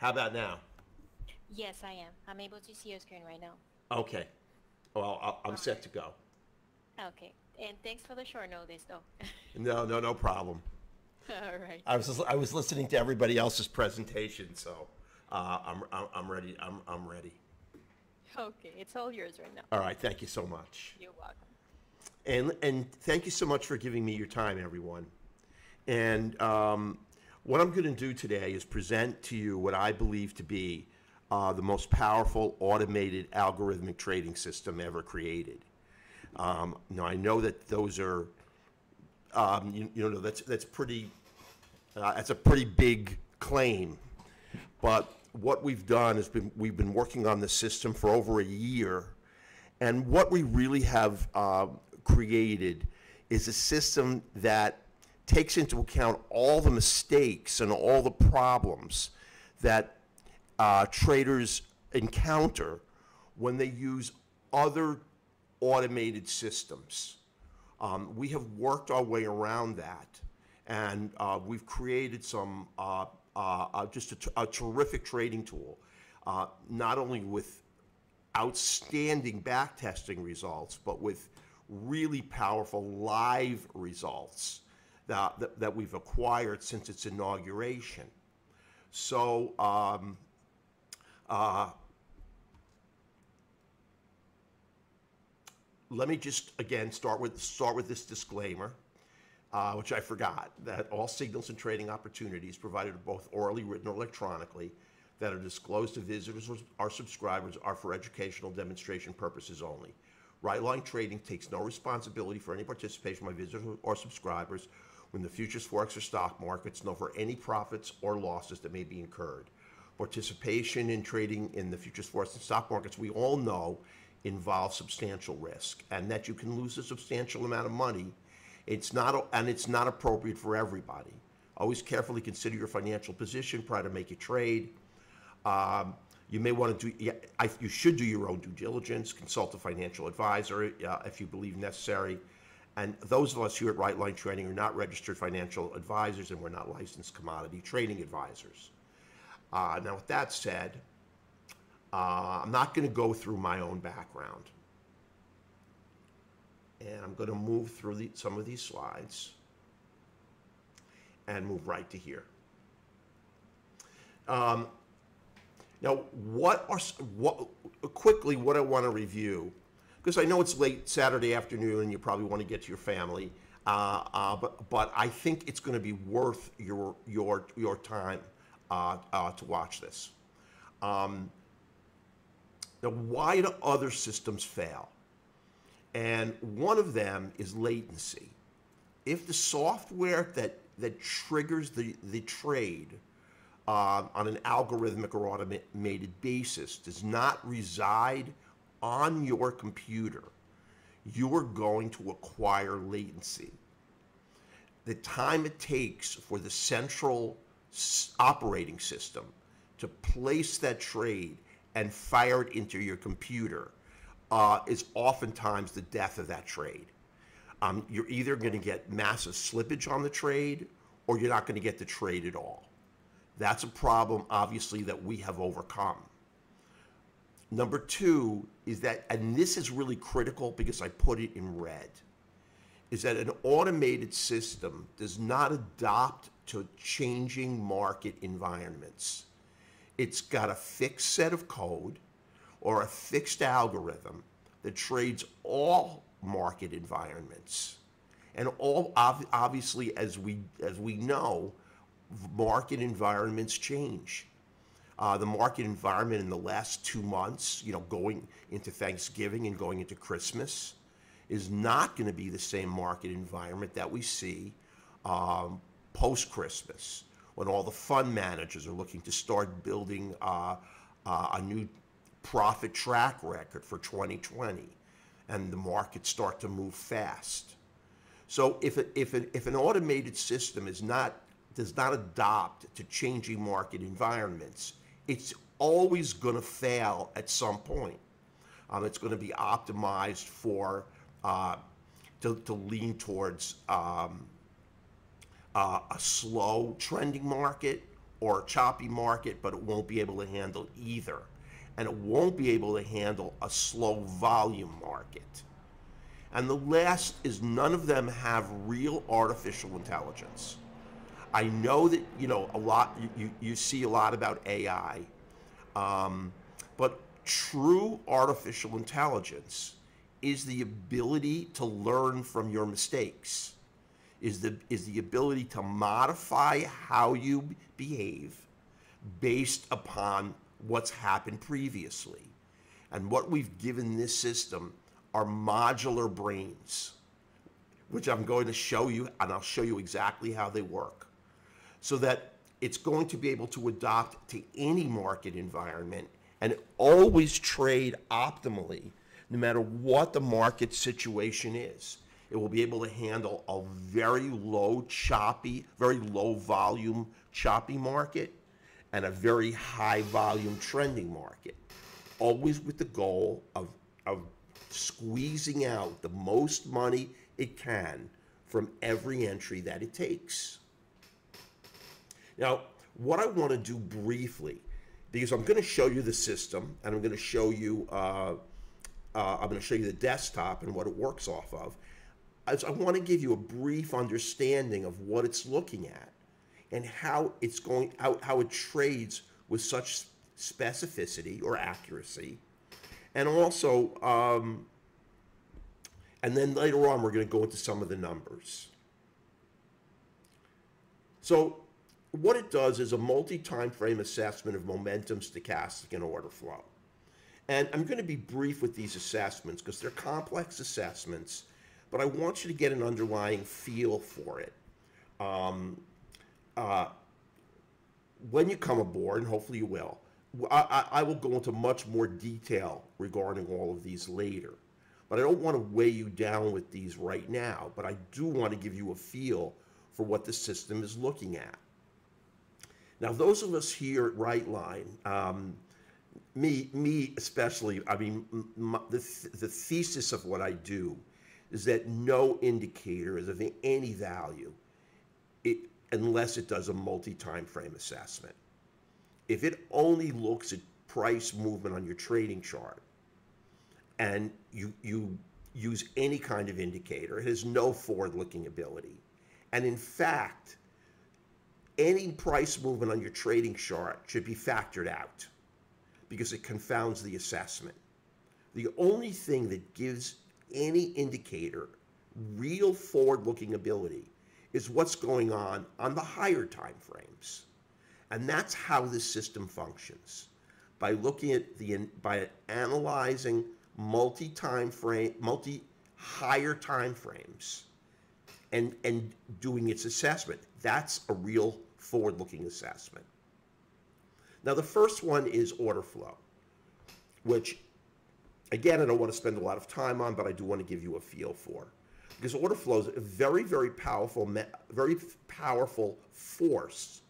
How about now? Yes, I am. I'm able to see your screen right now. Okay. Well, I'm All set to right. go. Okay. And thanks for the short notice, though. No, no, no problem. All right. I was listening to everybody else's presentation, so I'm ready. I'm ready. Okay, it's all yours right now. All right. Thank you so much, You're welcome. and thank you so much for giving me your time, everyone. And what I'm going to do today is present to you what I believe to be the most powerful automated algorithmic trading system ever created. Now I know that those are, you know, that's pretty, that's a pretty big claim. But what we've done is we've been working on the system for over a year, and what we really have created is a system that takes into account all the mistakes and all the problems that traders encounter when they use other automated systems. We have worked our way around that, and we've created some just a terrific trading tool, not only with outstanding backtesting results, but with really powerful live results that we've acquired since its inauguration. So let me just again start with this disclaimer, which I forgot, that all signals and trading opportunities provided both orally, written, or electronically that are disclosed to visitors or subscribers are for educational demonstration purposes only. Right Line Trading takes no responsibility for any participation by visitors or subscribers when the futures, forex, or stock markets, nor for any profits or losses that may be incurred. Participation in trading in the futures, forex, and stock markets, we all know, involves substantial risk, and that you can lose a substantial amount of money. It's not appropriate for everybody. Always carefully consider your financial position prior to making a trade. You may want to you should do your own due diligence, consult a financial advisor if you believe necessary. And those of us here at Right Line Trading are not registered financial advisors, and we're not licensed commodity trading advisors. Now, with that said, I'm not going to go through my own background. And I'm going to move through some of these slides and move right to here. Now, quickly, what I want to review, because I know it's late Saturday afternoon and you probably want to get to your family, but I think it's going to be worth your time to watch this. Now, why do other systems fail? And one of them is latency. If the software that triggers the trade on an algorithmic or automated basis does not reside on your computer, you are going to acquire latency. The time it takes for the central operating system to place that trade and fire it into your computer is oftentimes the death of that trade. You're either going to get massive slippage on the trade, or you're not going to get the trade at all. That's a problem, obviously, that we have overcome. Number two is that, and this is really critical because I put it in red, is that an automated system does not adapt to changing market environments. It's got a fixed set of code or a fixed algorithm that trades all market environments. And obviously, as we know, market environments change. The market environment in the last 2 months, going into Thanksgiving and going into Christmas, is not going to be the same market environment that we see post-Christmas, when all the fund managers are looking to start building a new profit track record for 2020, and the markets start to move fast. So if an automated system does not adopt to changing market environments, it's always going to fail at some point. It's going to be optimized to lean towards a slow trending market or a choppy market, but it won't be able to handle either. And it won't be able to handle a slow volume market. And the last is none of them have real artificial intelligence. I know that, a lot, you see a lot about AI, but true artificial intelligence is the ability to learn from your mistakes, is the ability to modify how you behave based upon what's happened previously. And what we've given this system are modular brains, which I'm going to show you, and I'll show you exactly how they work, so that it's going to be able to adapt to any market environment and always trade optimally, no matter what the market situation is. It will be able to handle a very low volume choppy market and a very high volume trending market, always with the goal of squeezing out the most money it can from every entry that it takes. Now, what I want to do briefly, because I'm going to show you the system, and I'm going to show you the desktop and what it works off of. I want to give you a brief understanding of what it's looking at and how it trades with such specificity or accuracy, and also, and then later on we're going to go into some of the numbers. So what it does is a multi-time frame assessment of momentum, stochastic, and order flow. And I'm going to be brief with these assessments because they're complex assessments, but I want you to get an underlying feel for it. When you come aboard, and hopefully you will, I will go into much more detail regarding all of these later. But I don't want to weigh you down with these right now, but I do want to give you a feel for what the system is looking at. Now, those of us here at Rightline, me especially, I mean, the thesis of what I do is that no indicator is of any value unless it does a multi-time frame assessment. If it only looks at price movement on your trading chart and you use any kind of indicator, it has no forward-looking ability. And in fact, any price movement on your trading chart should be factored out because it confounds the assessment. The only thing that gives any indicator real forward-looking ability is what's going on the higher time frames. And that's how this system functions. By looking at by analyzing higher time frames and doing its assessment. That's a real forward-looking assessment. Now, the first one is order flow, which, again, I don't want to spend a lot of time on, but I do want to give you a feel for. Because order flow is a very, very powerful force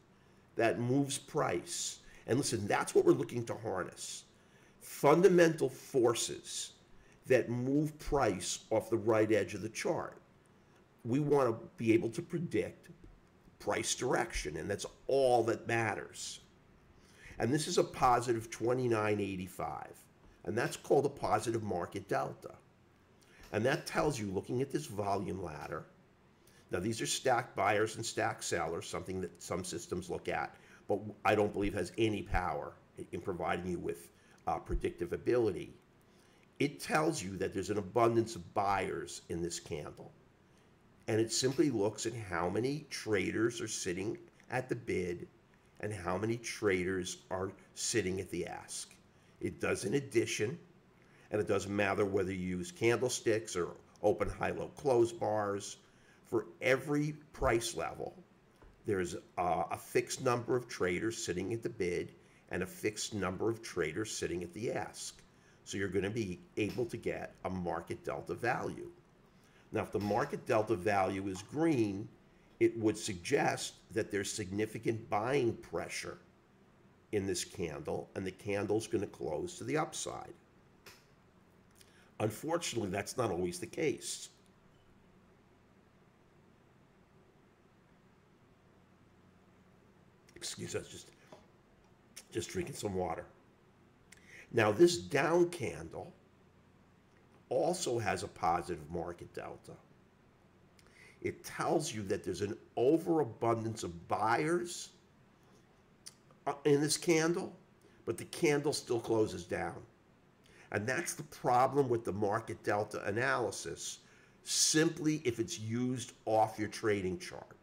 that moves price. And listen, that's what we're looking to harness. Fundamental forces that move price off the right edge of the chart. We want to be able to predict price direction, and that's all that matters. And this is a positive 29.85, and that's called a positive market delta. And that tells you, looking at this volume ladder, now these are stacked buyers and stacked sellers, something that some systems look at, but I don't believe has any power in providing you with predictive ability. It tells you that there's an abundance of buyers in this candle. And it simply looks at how many traders are sitting at the bid and how many traders are sitting at the ask. It does an addition, and it doesn't matter whether you use candlesticks or open, high, low, close bars. For every price level, there's a fixed number of traders sitting at the bid and a fixed number of traders sitting at the ask. So you're going to be able to get a market delta value. Now, if the market delta value is green, it would suggest that there's significant buying pressure in this candle, and the candle's going to close to the upside. Unfortunately, that's not always the case. Excuse us, just drinking some water. Now this down candle also has a positive market delta. It tells you that there's an overabundance of buyers in this candle, but the candle still closes down. And that's the problem with the market delta analysis, simply if it's used off your trading chart.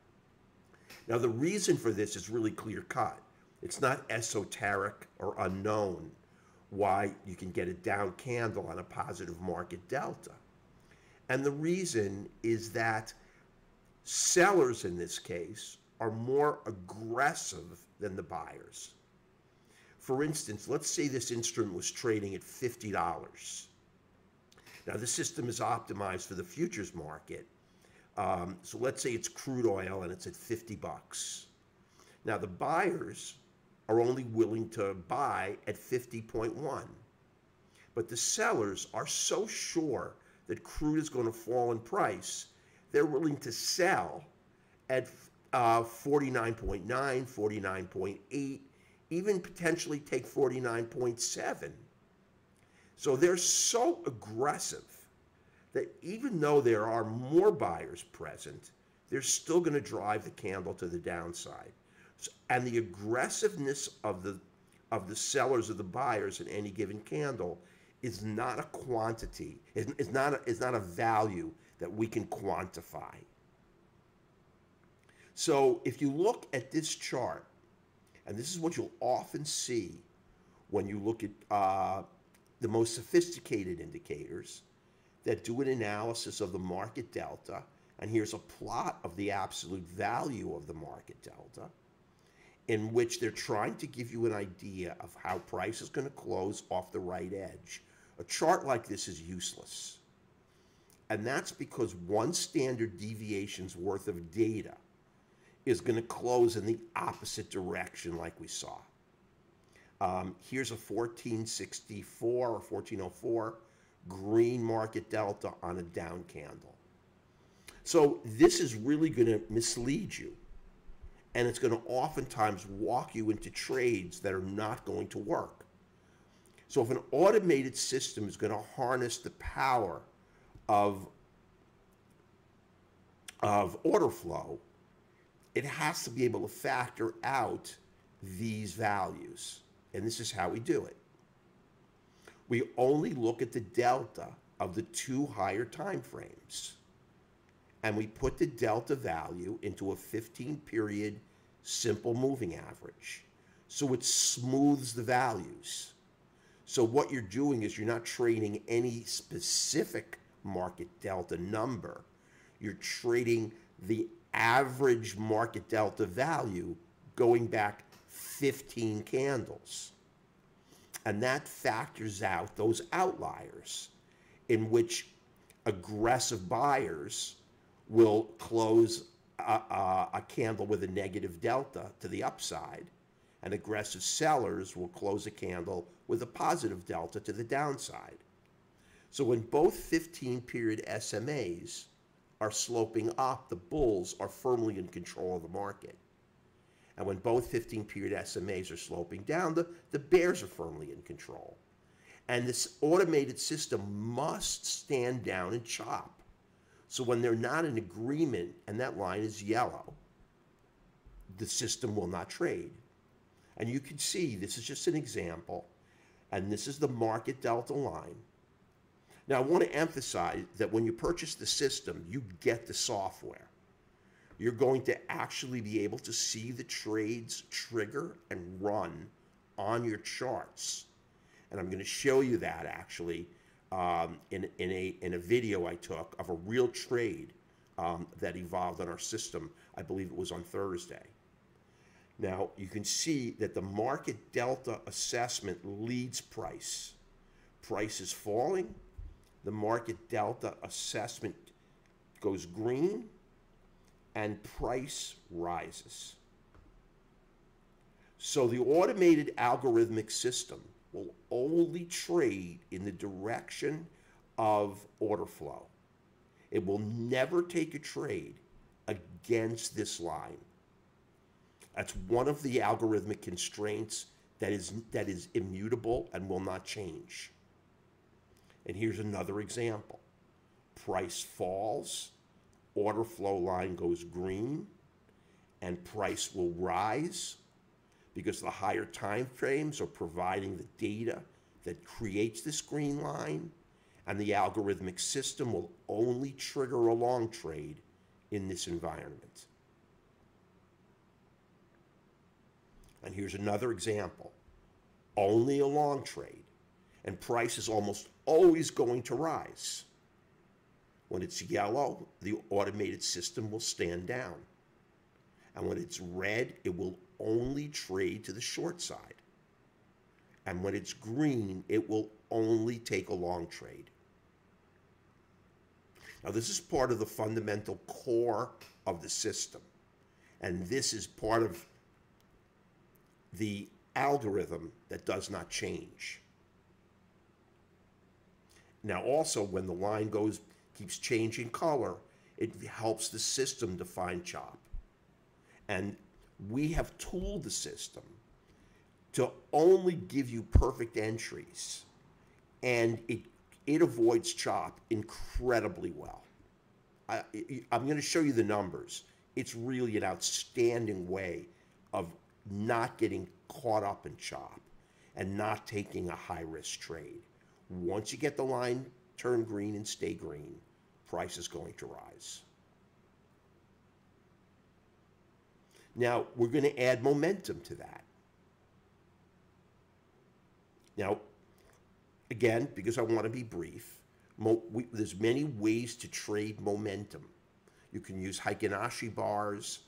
Now, the reason for this is really clear-cut. It's not esoteric or unknown why you can get a down candle on a positive market delta. And the reason is that sellers in this case are more aggressive than the buyers. For instance, let's say this instrument was trading at $50. Now, the system is optimized for the futures market. So let's say it's crude oil and it's at 50 bucks. Now, the buyers are only willing to buy at 50.1. But the sellers are so sure that crude is going to fall in price, they're willing to sell at 49.9, 49.8, even potentially take 49.7. So they're so aggressive that even though there are more buyers present, they're still going to drive the candle to the downside. And the aggressiveness of the sellers or the buyers in any given candle is not a quantity, is not a value that we can quantify. So if you look at this chart, and this is what you'll often see when you look at the most sophisticated indicators that do an analysis of the market delta, and here's a plot of the absolute value of the market delta, in which they're trying to give you an idea of how price is going to close off the right edge. A chart like this is useless. And that's because one standard deviation's worth of data is going to close in the opposite direction like we saw. Here's a 1464 or 1404 green market delta on a down candle. So this is really going to mislead you. And it's going to oftentimes walk you into trades that are not going to work. So if an automated system is going to harness the power of order flow, it has to be able to factor out these values. And this is how we do it. We only look at the delta of the two higher time frames. And we put the delta value into a 15-period simple moving average. So it smooths the values. So what you're doing is you're not trading any specific market delta number. You're trading the average market delta value going back 15 candles. And that factors out those outliers in which aggressive buyers will close a candle with a negative delta to the upside, and aggressive sellers will close a candle with a positive delta to the downside. So when both 15-period SMAs are sloping up, the bulls are firmly in control of the market. And when both 15-period SMAs are sloping down, the bears are firmly in control. And this automated system must stand down and chop. So when they're not in agreement and that line is yellow, the system will not trade. And you can see this is just an example, and this is the market delta line. Now I want to emphasize that when you purchase the system, you get the software. You're going to actually be able to see the trades trigger and run on your charts. And I'm going to show you that actually in a video I took of a real trade that evolved on our system. I believe it was on Thursday. Now you can see that the market delta assessment leads price. Price is falling. The market delta assessment goes green, and price rises. So the automated algorithmic system will only trade in the direction of order flow. It will never take a trade against this line. That's one of the algorithmic constraints that is immutable and will not change. And here's another example. Price falls, order flow line goes green, and price will rise because the higher time frames are providing the data that creates this green line, and the algorithmic system will only trigger a long trade in this environment. And here's another example. Only a long trade, and price is almost always going to rise. When it's yellow, the automated system will stand down. And when it's red, it will only trade to the short side. And when it's green, it will only take a long trade. Now, this is part of the fundamental core of the system. And this is part of the algorithm that does not change. Now, also, when the line keeps changing color, it helps the system define chop. And we have tooled the system to only give you perfect entries, and it avoids chop incredibly well. I'm going to show you the numbers. It's really an outstanding way of not getting caught up in chop and not taking a high-risk trade. Once you get the line turn green and stay green, price is going to rise. Now, we're going to add momentum to that. Now, again, because I want to be brief, there's many ways to trade momentum. You can use Heikin-Ashi bars.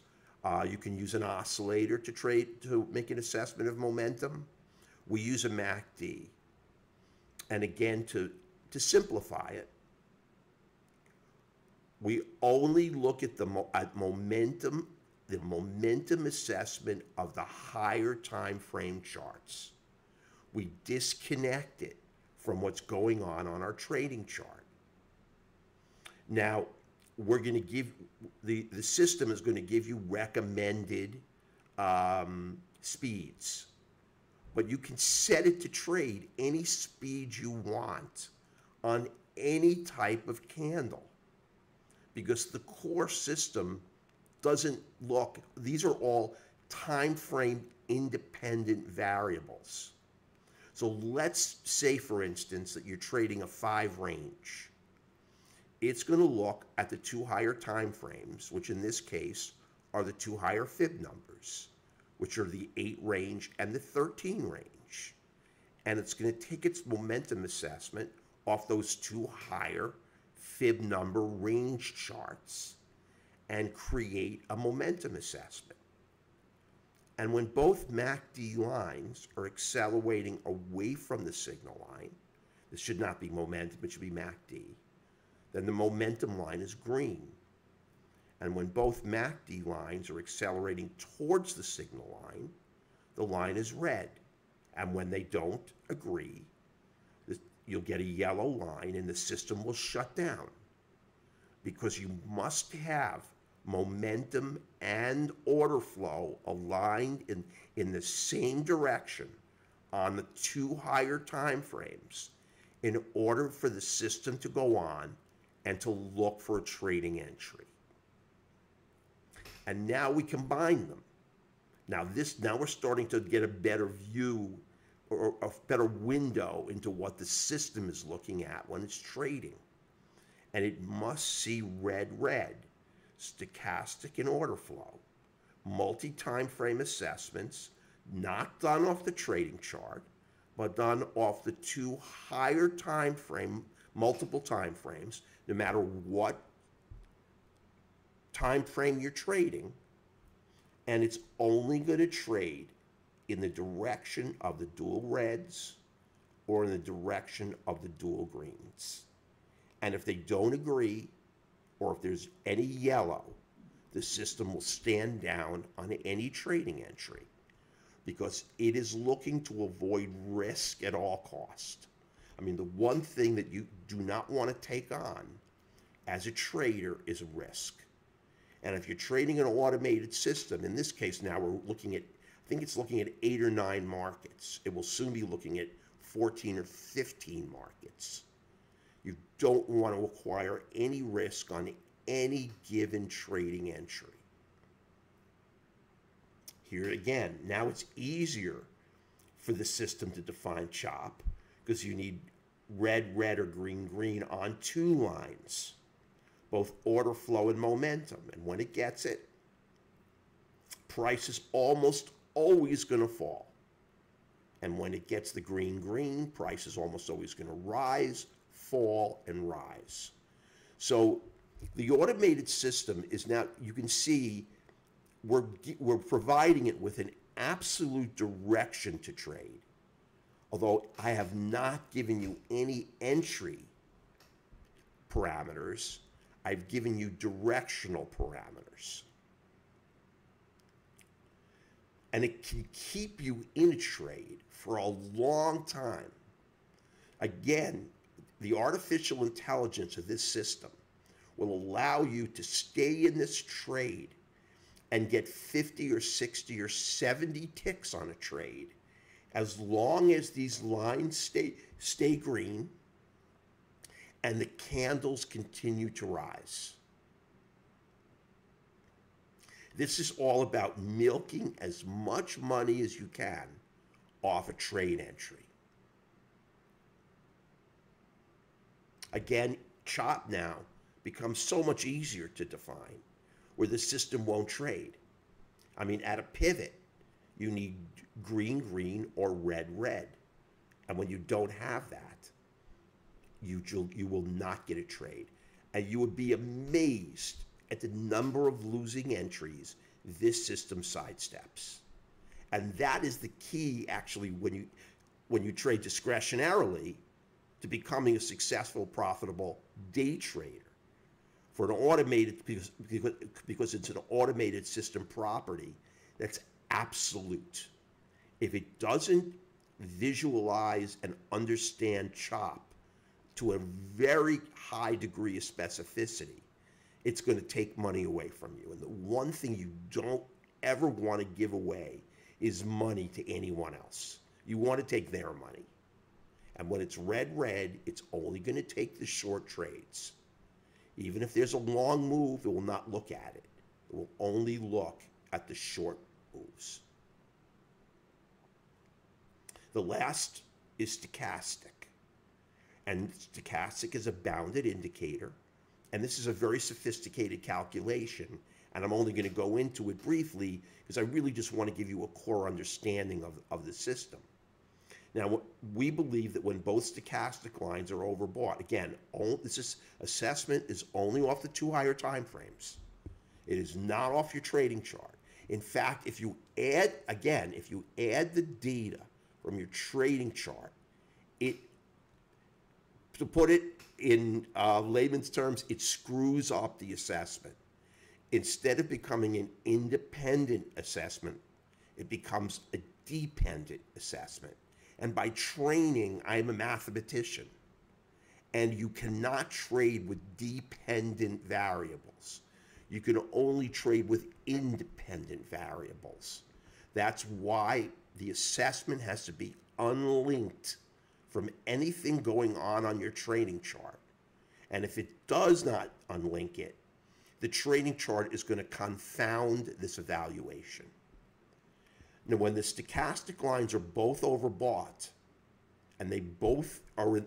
You can use an oscillator to make an assessment of momentum. We use a MACD. And again, to simplify it, we only look at momentum, the momentum assessment of the higher time frame charts. We disconnect it from what's going on our trading chart. Now, we're going to give, the system is going to give you recommended speeds. But you can set it to trade any speed you want on any type of candle, because the core system doesn't look, these are all time frame independent variables. So let's say, for instance, that you're trading a 5 range. It's going to look at the 2 higher time frames, which in this case are the 2 higher fib numbers, which are the 8 range and the 13 range. And it's going to take its momentum assessment off those 2 higher fib number range charts and create a momentum assessment. And when both MACD lines are accelerating away from the signal line, this should not be momentum, it should be MACD, then the momentum line is green. And when both MACD lines are accelerating towards the signal line, the line is red. And when they don't agree, you'll get a yellow line and the system will shut down, because you must have momentum and order flow aligned in the same direction on the 2 higher time frames in order for the system to go on and to look for a trading entry. And now we combine them. Now we're starting to get a better view or a better window into what the system is looking at when it's trading. And it must see red, stochastic and order flow, multi-time frame assessments, not done off the trading chart, but done off the 2 higher time frame, multiple time frames, no matter what time frame you're trading, and it's only going to trade in the direction of the dual reds or in the direction of the dual greens. And if they don't agree, or if there's any yellow, the system will stand down on any trading entry, because it is looking to avoid risk at all cost. I mean, the one thing that you do not want to take on as a trader is risk. And if you're trading an automated system, in this case now we're looking at, I think it's looking at 8 or 9 markets. It will soon be looking at 14 or 15 markets. You don't want to acquire any risk on any given trading entry. Here again, now it's easier for the system to define chop because you need red, red, or green, green on 2 lines, both order flow and momentum. And when it gets it, price is almost always going to fall. And when it gets the green, green, price is almost always going to rise, fall, and rise. So the automated system is now, you can see, we're providing it with an absolute direction to trade. Although I have not given you any entry parameters, I've given you directional parameters. And it can keep you in a trade for a long time. Again, the artificial intelligence of this system will allow you to stay in this trade and get 50 or 60 or 70 ticks on a trade as long as these lines stay green and the candles continue to rise. This is all about milking as much money as you can off a trade entry. Again, chop now becomes so much easier to define, where the system won't trade. I mean, at a pivot, you need green, green, or red, red. And when you don't have that, you will not get a trade. And you would be amazed at the number of losing entries this system sidesteps. And that is the key, actually, when you trade discretionarily, to becoming a successful, profitable day trader. For an automated, because it's an automated system property, that's absolute. If it doesn't visualize and understand chop to a very high degree of specificity, it's going to take money away from you. And the one thing you don't ever want to give away is money to anyone else. You want to take their money. And when it's red, red, it's only going to take the short trades. Even if there's a long move, it will not look at it. It will only look at the short moves. The last is stochastic. And stochastic is a bounded indicator. And this is a very sophisticated calculation. And I'm only going to go into it briefly because I really just want to give you a core understanding of the system. Now, we believe that when both stochastic lines are overbought, again, this assessment is only off the 2 higher time frames. It is not off your trading chart. In fact, if you add the data from your trading chart, to put it in layman's terms, it screws up the assessment. Instead of becoming an independent assessment, it becomes a dependent assessment. And by training, I'm a mathematician. And you cannot trade with dependent variables. You can only trade with independent variables. That's why the assessment has to be unlinked from anything going on your trading chart. And if it does not unlink it, the trading chart is going to confound this evaluation. Now, when the stochastic lines are both overbought, and they both are,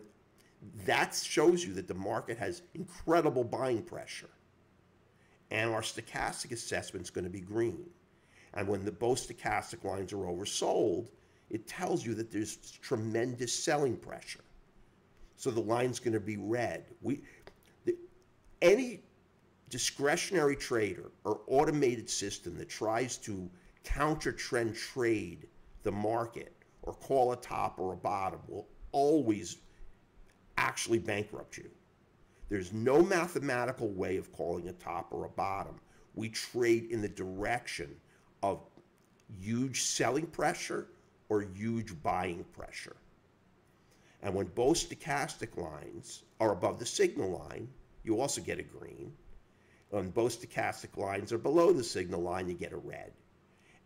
that shows you that the market has incredible buying pressure. And our stochastic assessment is going to be green. And when both stochastic lines are oversold, it tells you that there's tremendous selling pressure. So the line's going to be red. Any discretionary trader or automated system that tries to counter trend trade the market or call a top or a bottom will always actually bankrupt you. There's no mathematical way of calling a top or a bottom. We trade in the direction of huge selling pressure or huge buying pressure. And when both stochastic lines are above the signal line, you also get a green. When both stochastic lines are below the signal line, you get a red.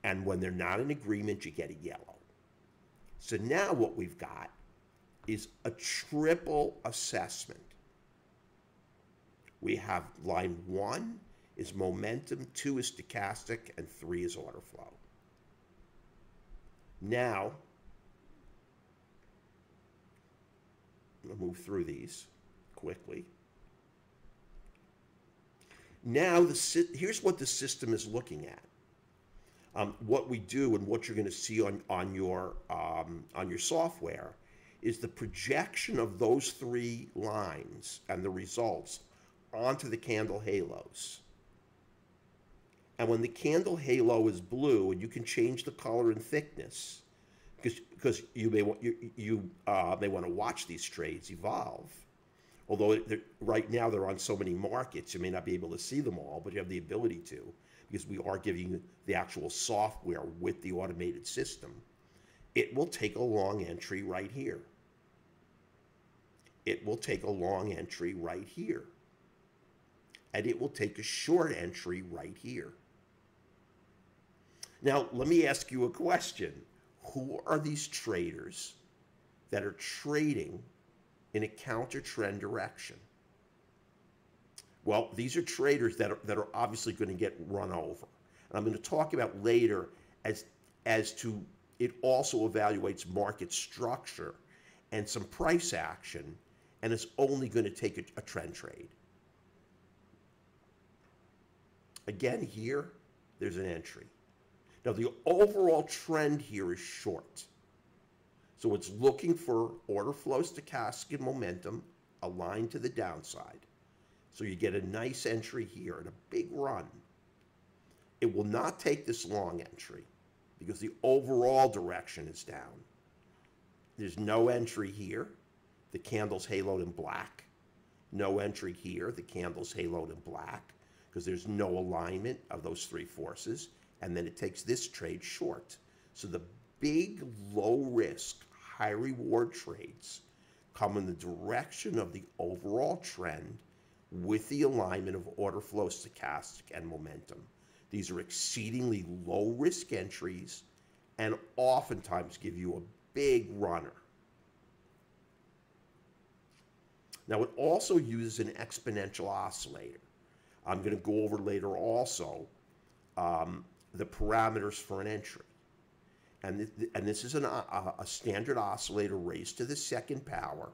And when they're not in agreement, you get a yellow. So now what we've got is a triple assessment. We have line 1 is momentum, 2 is stochastic, and 3 is order flow. Now, I'll move through these quickly. Now, here's what the system is looking at. What we do and what you're going to see on your software is the projection of those 3 lines and the results onto the candle halos. And when the candle halo is blue, and you can change the color and thickness, because you may want to watch these trades evolve. Although right now they're on so many markets, you may not be able to see them all, but you have the ability to, because we are giving you the actual software with the automated system. It will take a long entry right here. It will take a long entry right here. And it will take a short entry right here. Now, let me ask you a question. Who are these traders that are trading in a counter trend direction? Well, these are traders that are obviously going to get run over. And I'm going to talk about later as to it also evaluates market structure and some price action, and it's only going to take a trend trade. Again, here, there's an entry. Now, the overall trend here is short. So it's looking for order flow, stochastic, and momentum aligned to the downside. So you get a nice entry here and a big run. It will not take this long entry because the overall direction is down. There's no entry here. The candle's haloed in black. No entry here. The candle's haloed in black because there's no alignment of those 3 forces. And then it takes this trade short. So the big, low-risk, high-reward trades come in the direction of the overall trend with the alignment of order flow, stochastic, and momentum. These are exceedingly low-risk entries and oftentimes give you a big runner. Now, it also uses an exponential oscillator. I'm going to go over later also the parameters for an entry. And this is a standard oscillator raised to the second power.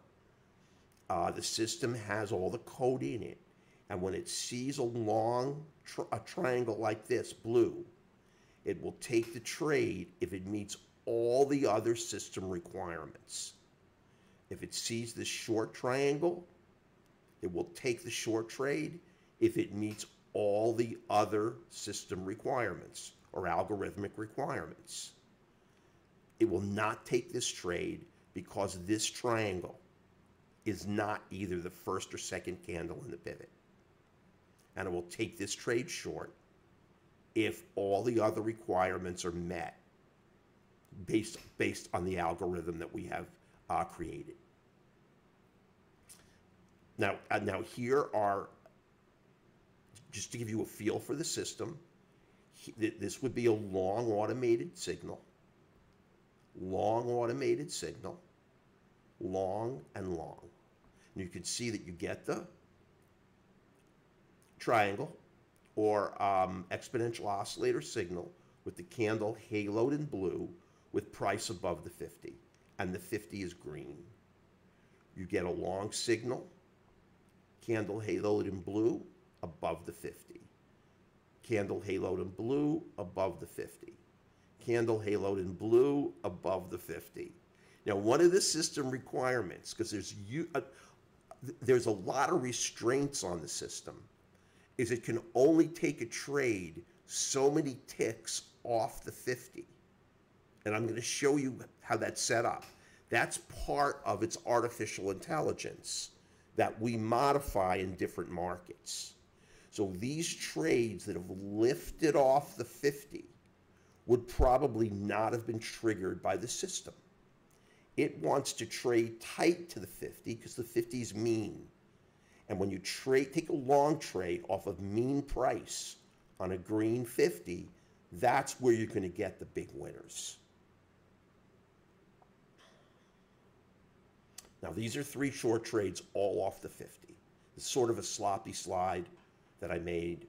The system has all the code in it. And when it sees a triangle like this, blue, it will take the trade if it meets all the other system requirements. If it sees this short triangle, it will take the short trade if it meets all the other system requirements or algorithmic requirements. It will not take this trade because this triangle is not either the first or second candle in the pivot. And it will take this trade short if all the other requirements are met based on the algorithm that we have created. Now here are, just to give you a feel for the system, this would be a long automated signal, long automated signal, long and long. And you can see that you get the triangle or exponential oscillator signal with the candle haloed in blue with price above the 50, and the 50 is green. You get a long signal, candle haloed in blue above the 50. Candle haloed in blue above the 50. Candle haloed in blue above the 50. Now, one of the system requirements, because there's a lot of restraints on the system, is it can only take a trade so many ticks off the 50. And I'm going to show you how that's set up. That's part of its artificial intelligence that we modify in different markets. So these trades that have lifted off the 50 would probably not have been triggered by the system. It wants to trade tight to the 50 because the 50 is mean. And when you take a long trade off of mean price on a green 50, that's where you're going to get the big winners. Now, these are 3 short trades all off the 50. It's sort of a sloppy slide that I made,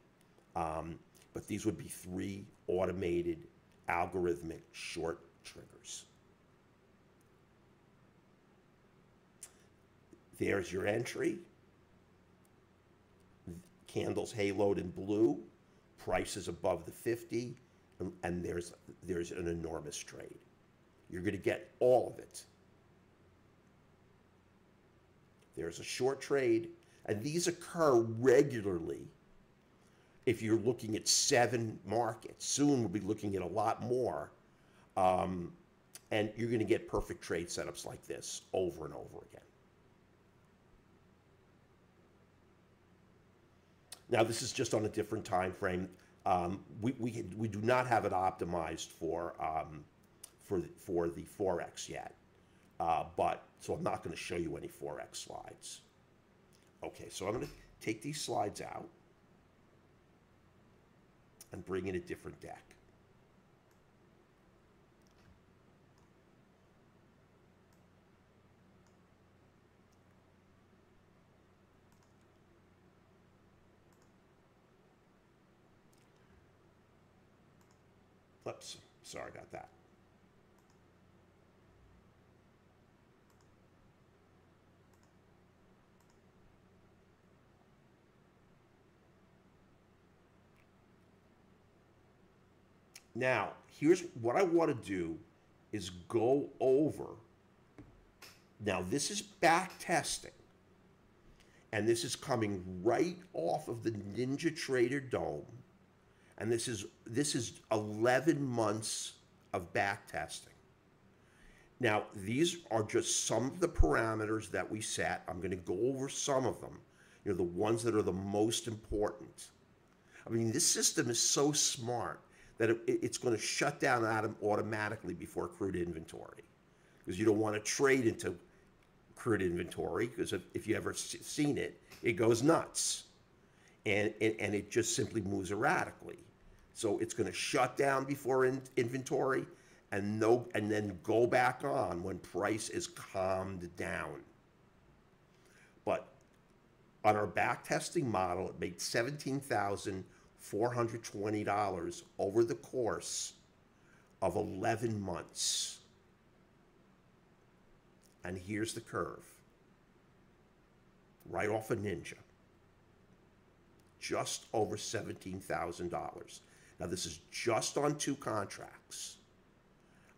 but these would be 3 automated algorithmic short triggers. There's your entry. Candles haloed in blue, prices above the 50, and there's an enormous trade. You're going to get all of it. There's a short trade, and these occur regularly if you're looking at 7 markets. Soon we'll be looking at a lot more, and you're going to get perfect trade setups like this over and over again. Now, this is just on a different time frame. We do not have it optimized for the Forex yet, so I'm not going to show you any Forex slides. Okay, so I'm going to take these slides out and bring in a different deck. Oops, sorry about that. Now, here's what I want to do is go over. Now, this is back testing, and this is coming right off of the NinjaTrader Dome. And this is 11 months of back testing. Now, these are just some of the parameters that we set. I'm going to go over some of them, the ones that are the most important. I mean, this system is so smart that it's going to shut down automatically before crude inventory, because you don't want to trade into crude inventory, because if you ever seen it, it goes nuts. And it just simply moves erratically. So it's going to shut down before inventory and then go back on when price is calmed down. But on our backtesting model, it made $17,420 over the course of 11 months. And here's the curve, right off of Ninja. Just over $17,000. Now, this is just on 2 contracts.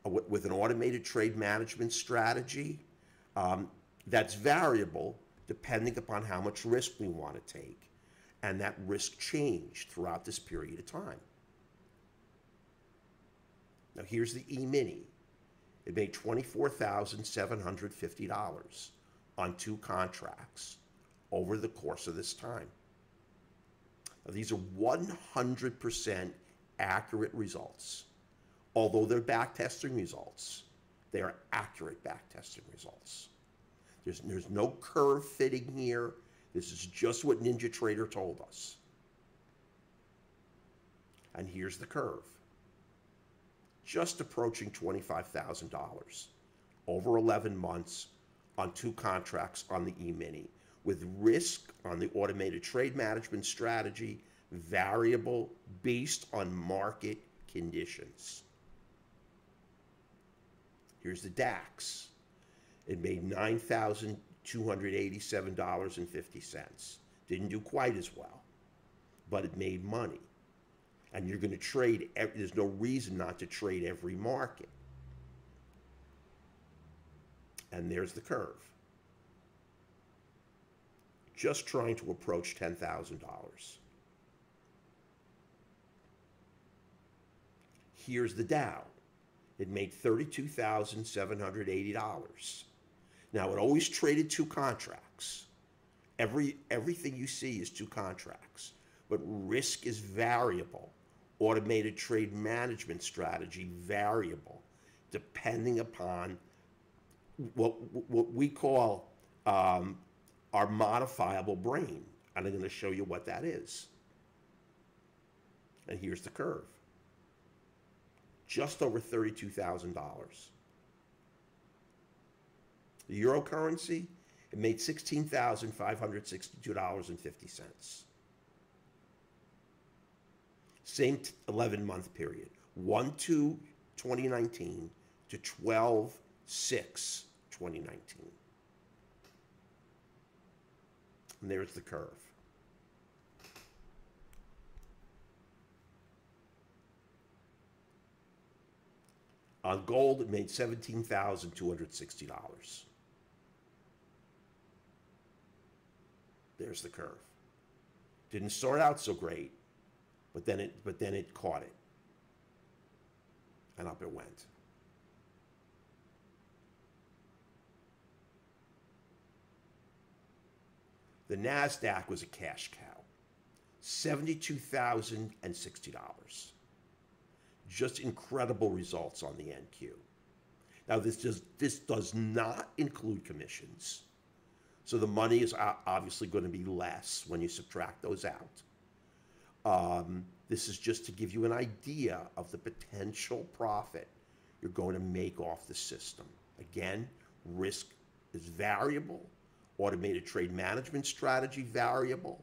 With an automated trade management strategy that's variable depending upon how much risk we want to take. And that risk changed throughout this period of time. Now, here's the E-mini. It made $24,750 on 2 contracts over the course of this time. Now, these are 100% accurate results. Although they're backtesting results, they are accurate backtesting results. There's no curve fitting here. This is just what NinjaTrader told us. And here's the curve. Just approaching $25,000 over 11 months on 2 contracts on the E-mini, with risk on the automated trade management strategy variable based on market conditions. Here's the DAX. It made $9,287.50. Didn't do quite as well, but it made money. And you're going to trade, there's no reason not to trade every market. And there's the curve. Just trying to approach $10,000. Here's the Dow. It made $32,780. Now, it always traded 2 contracts. Everything you see is 2 contracts, but risk is variable. Automated trade management strategy variable, depending upon what we call our modifiable brain. And I'm going to show you what that is. And here's the curve. Just over $32,000. The Eurocurrency, it made $16,562.50. Same 11-month period. 1/2/2019 to 12/6/2019. And there's the curve. On gold, it made $17,260. There's the curve. Didn't start out so great, but then it caught it, and up it went. The NASDAQ was a cash cow, $72,060. Just incredible results on the NQ. Now this does not include commissions, so the money is obviously going to be less when you subtract those out. This is just to give you an idea of the potential profit you're going to make off the system. Again, risk is variable. Automated trade management strategy variable,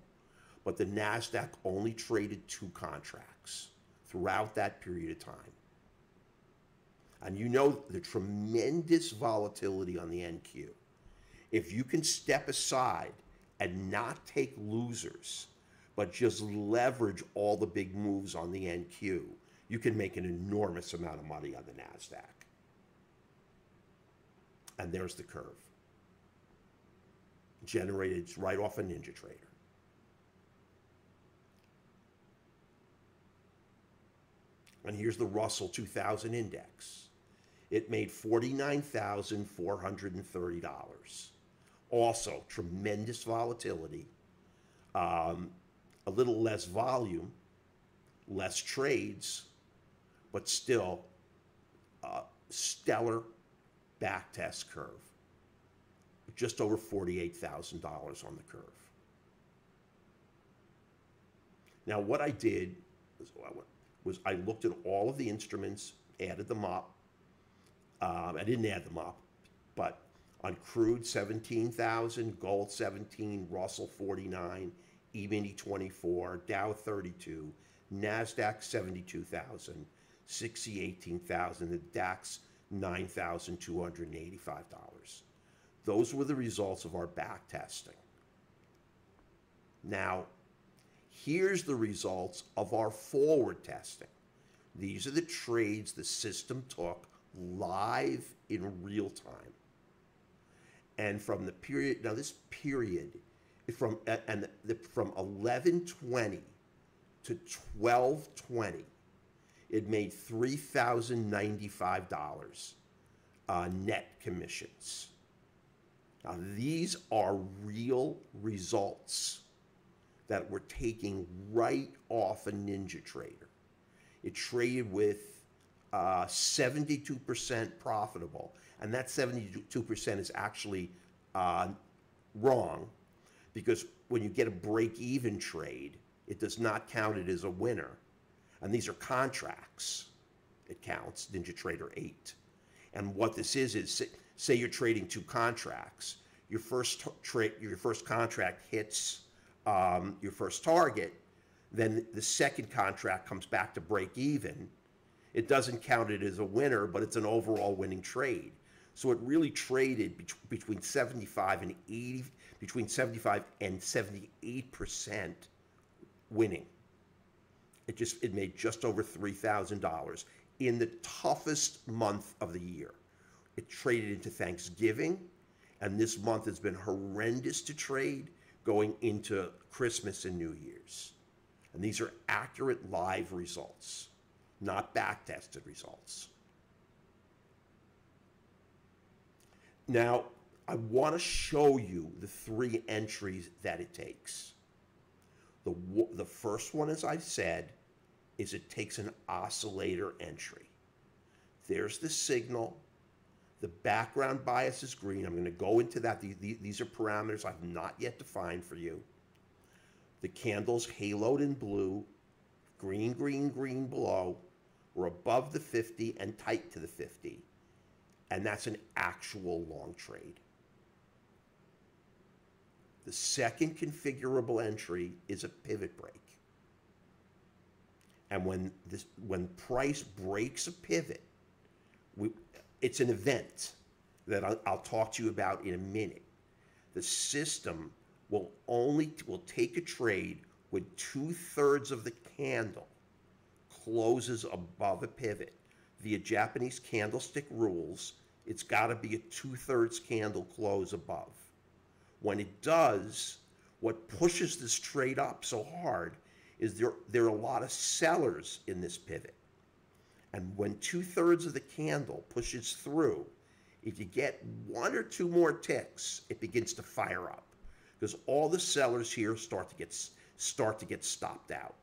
but the NASDAQ only traded 2 contracts throughout that period of time. And you know the tremendous volatility on the NQ. If you can step aside and not take losers, but just leverage all the big moves on the NQ, you can make an enormous amount of money on the NASDAQ. And there's the curve. Generated right off a NinjaTrader. And here's the Russell 2000 index. It made $49,430. Also, tremendous volatility, a little less volume, less trades, but still stellar backtest curve. Just over $48,000 on the curve. Now, what I did was I looked at all of the instruments, added them up. I didn't add them up, but on crude 17,000, gold 17, Russell 49, E-mini 24, Dow 32, NASDAQ 72,000, 18,000, the DAX $9,285. Those were the results of our back testing. Now, here's the results of our forward testing. These are the trades the system took live in real time. And from the period, now this period, from 11/20 to 12/20, it made $3,095 net commissions. Now, these are real results that we're taking right off a NinjaTrader. It traded with 72% profitable, and that 72% is actually wrong, because when you get a break-even trade, it does not count it as a winner. And these are contracts. It counts, NinjaTrader 8. And what this is say you're trading 2 contracts. Your first contract hits your first target, then the second contract comes back to break even. It doesn't count it as a winner, but it's an overall winning trade. So it really traded between 75 and 78% winning. It made just over $3,000 in the toughest month of the year. It traded into Thanksgiving, and this month has been horrendous to trade going into Christmas and New Year's. And these are accurate live results, not back-tested results. Now, I want to show you the 3 entries that it takes. The first one, as I said, is it takes an oscillator entry. There's the signal. The background bias is green. I'm going to go into that. These are parameters I've not yet defined for you. The candles haloed in blue, green, green, green below, were above the 50 and tight to the 50. And that's an actual long trade. The second configurable entry is a pivot break. And when price breaks a pivot, it's an event that I'll talk to you about in a minute. The system will take a trade when 2/3 of the candle closes above a pivot. Via Japanese candlestick rules, it's got to be a 2/3 candle close above. When it does, what pushes this trade up so hard is there are a lot of sellers in this pivot. And when 2/3 of the candle pushes through, if you get one or two more ticks, it begins to fire up because all the sellers here start to get stopped out.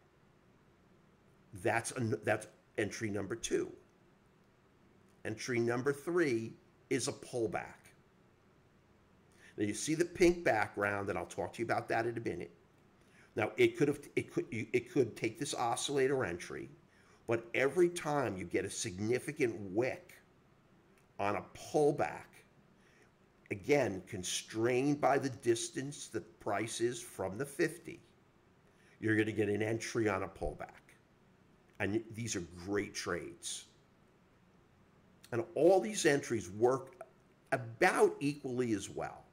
That's entry number 2. Entry number 3 is a pullback. Now you see the pink background, and I'll talk to you about that in a minute. Now it could take this oscillator entry, but every time you get a significant wick on a pullback, again constrained by the distance the price is from the 50, you're going to get an entry on a pullback. And these are great trades. And all these entries work about equally as well.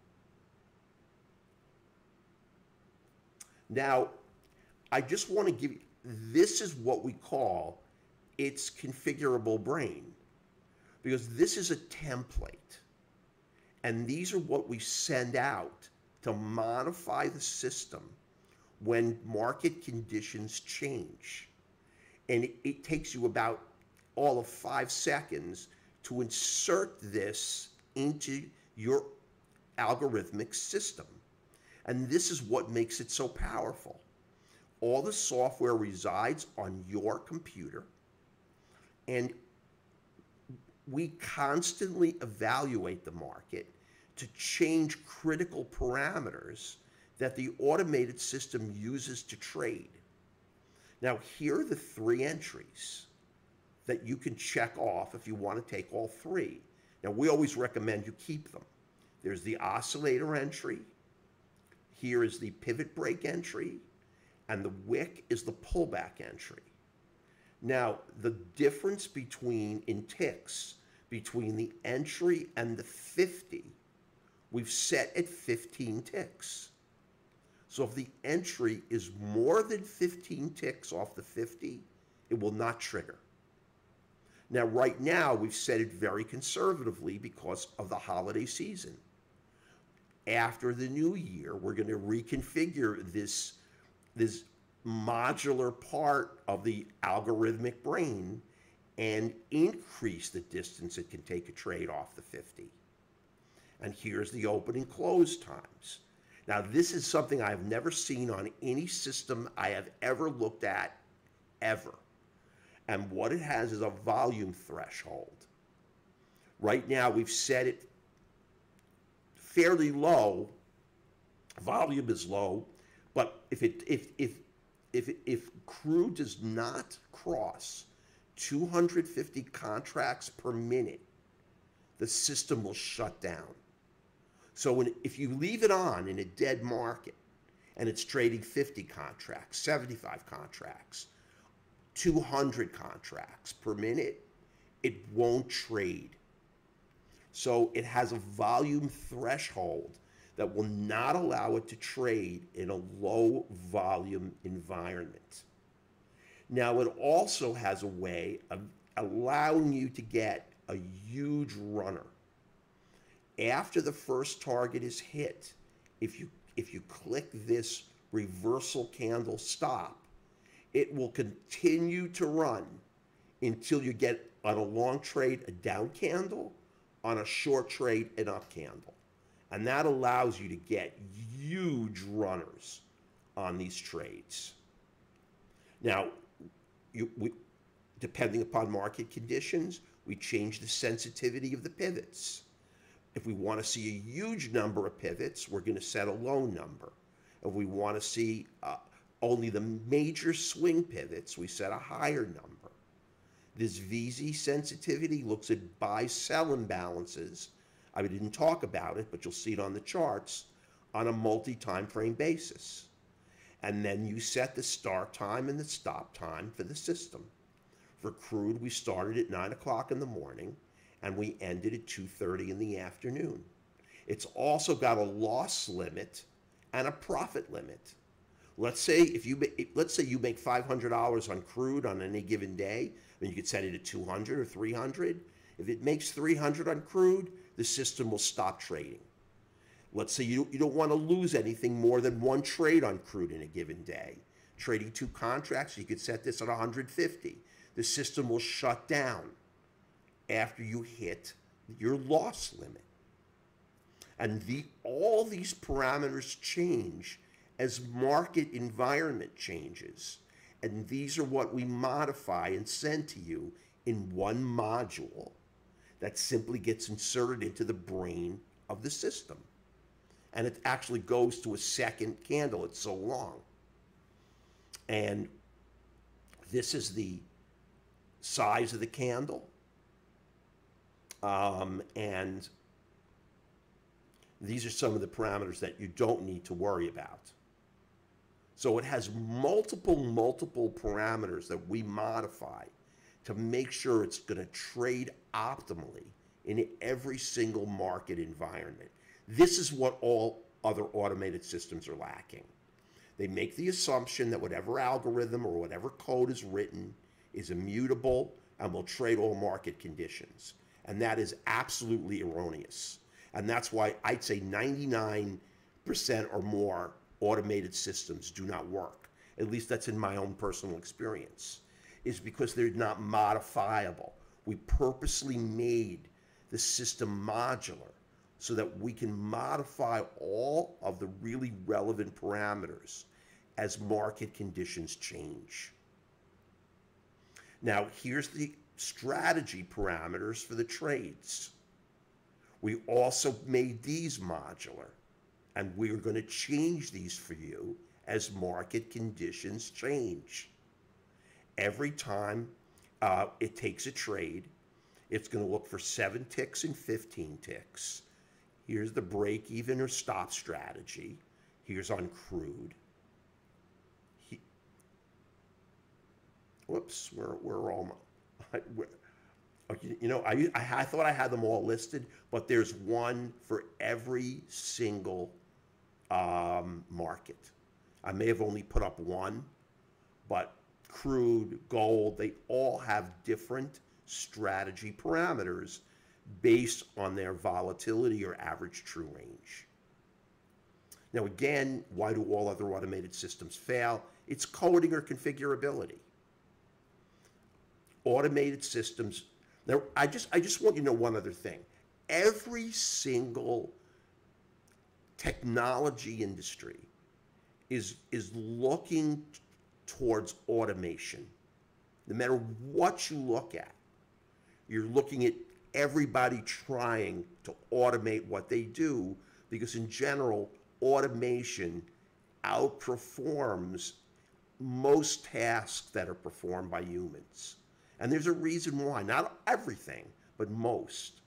Now, I just want to give you, this is what we call its configurable brain, because this is a template. And these are what we send out to modify the system when market conditions change. And it takes you about all of 5 seconds to insert this into your algorithmic system. And this is what makes it so powerful. All the software resides on your computer, and we constantly evaluate the market to change critical parameters that the automated system uses to trade. Now, here are the 3 entries that you can check off if you want to take all 3. Now, we always recommend you keep them. There's the oscillator entry. Here is the pivot break entry, and the wick is the pullback entry. Now, the difference in ticks between the entry and the 50, we've set at 15 ticks. So if the entry is more than 15 ticks off the 50, it will not trigger. Now, right now, we've set it very conservatively because of the holiday season. After the new year, we're going to reconfigure this modular part of the algorithmic brain and increase the distance it can take a trade off the 50. And here's the open and close times. Now, this is something I've never seen on any system I have ever looked at, ever. And what it has is a volume threshold. Right now, we've set it fairly low. Volume is low, but if crude does not cross 250 contracts per minute, the system will shut down. So if you leave it on in a dead market and it's trading 50 contracts, 75 contracts, 200 contracts per minute, it won't trade. So it has a volume threshold that will not allow it to trade in a low volume environment. Now, it also has a way of allowing you to get a huge runner. After the first target is hit, if you click this reversal candle stop, it will continue to run until you get, on a long trade, a down candle, on a short trade, an up candle. And that allows you to get huge runners on these trades. Now, depending upon market conditions, we change the sensitivity of the pivots. If we want to see a huge number of pivots, we're going to set a low number. If we want to see only the major swing pivots, we set a higher number. This VZ sensitivity looks at buy-sell imbalances. I didn't talk about it, but you'll see it on the charts on a multi-time frame basis. And then you set the start time and the stop time for the system. For crude, we started at 9 o'clock in the morning and we ended at 2:30 in the afternoon. It's also got a loss limit and a profit limit. Let's say you make $500 on crude on any given day, then you could set it at 200 or 300. If it makes 300 on crude, the system will stop trading. Let's say you don't want to lose anything more than one trade on crude in a given day. Trading 2 contracts, you could set this at 150. The system will shut down after you hit your loss limit. And all these parameters change as market environment changes. And these are what we modify and send to you in one module that simply gets inserted into the brain of the system. And it actually goes to a second candle. It's so long. And this is the size of the candle. And these are some of the parameters that you don't need to worry about. So it has multiple parameters that we modify to make sure it's going to trade optimally in every single market environment. This is what all other automated systems are lacking. They make the assumption that whatever algorithm or whatever code is written is immutable and will trade all market conditions. And that is absolutely erroneous. And that's why I'd say 99% or more automated systems do not work. At least that's in my own personal experience. Is because they're not modifiable. We purposely made the system modular so that we can modify all of the really relevant parameters as market conditions change. Now, here's the strategy parameters for the trades. We also made these modular, and we're going to change these for you as market conditions change. Every time it takes a trade, it's going to look for 7 ticks and 15 ticks. Here's the break even or stop strategy. Here's on crude. Whoops, where are all my... I thought I had them all listed, but there's one for every single market. I may have only put up one, but crude, gold, they all have different strategy parameters based on their volatility or average true range. Now again, why do all other automated systems fail? It's coding or configurability. Automated systems, now I just want you to know one other thing. Every single technology industry is looking towards automation. No matter what you look at, you're looking at everybody trying to automate what they do, because in general, automation outperforms most tasks that are performed by humans. And there's a reason why, not everything, but most.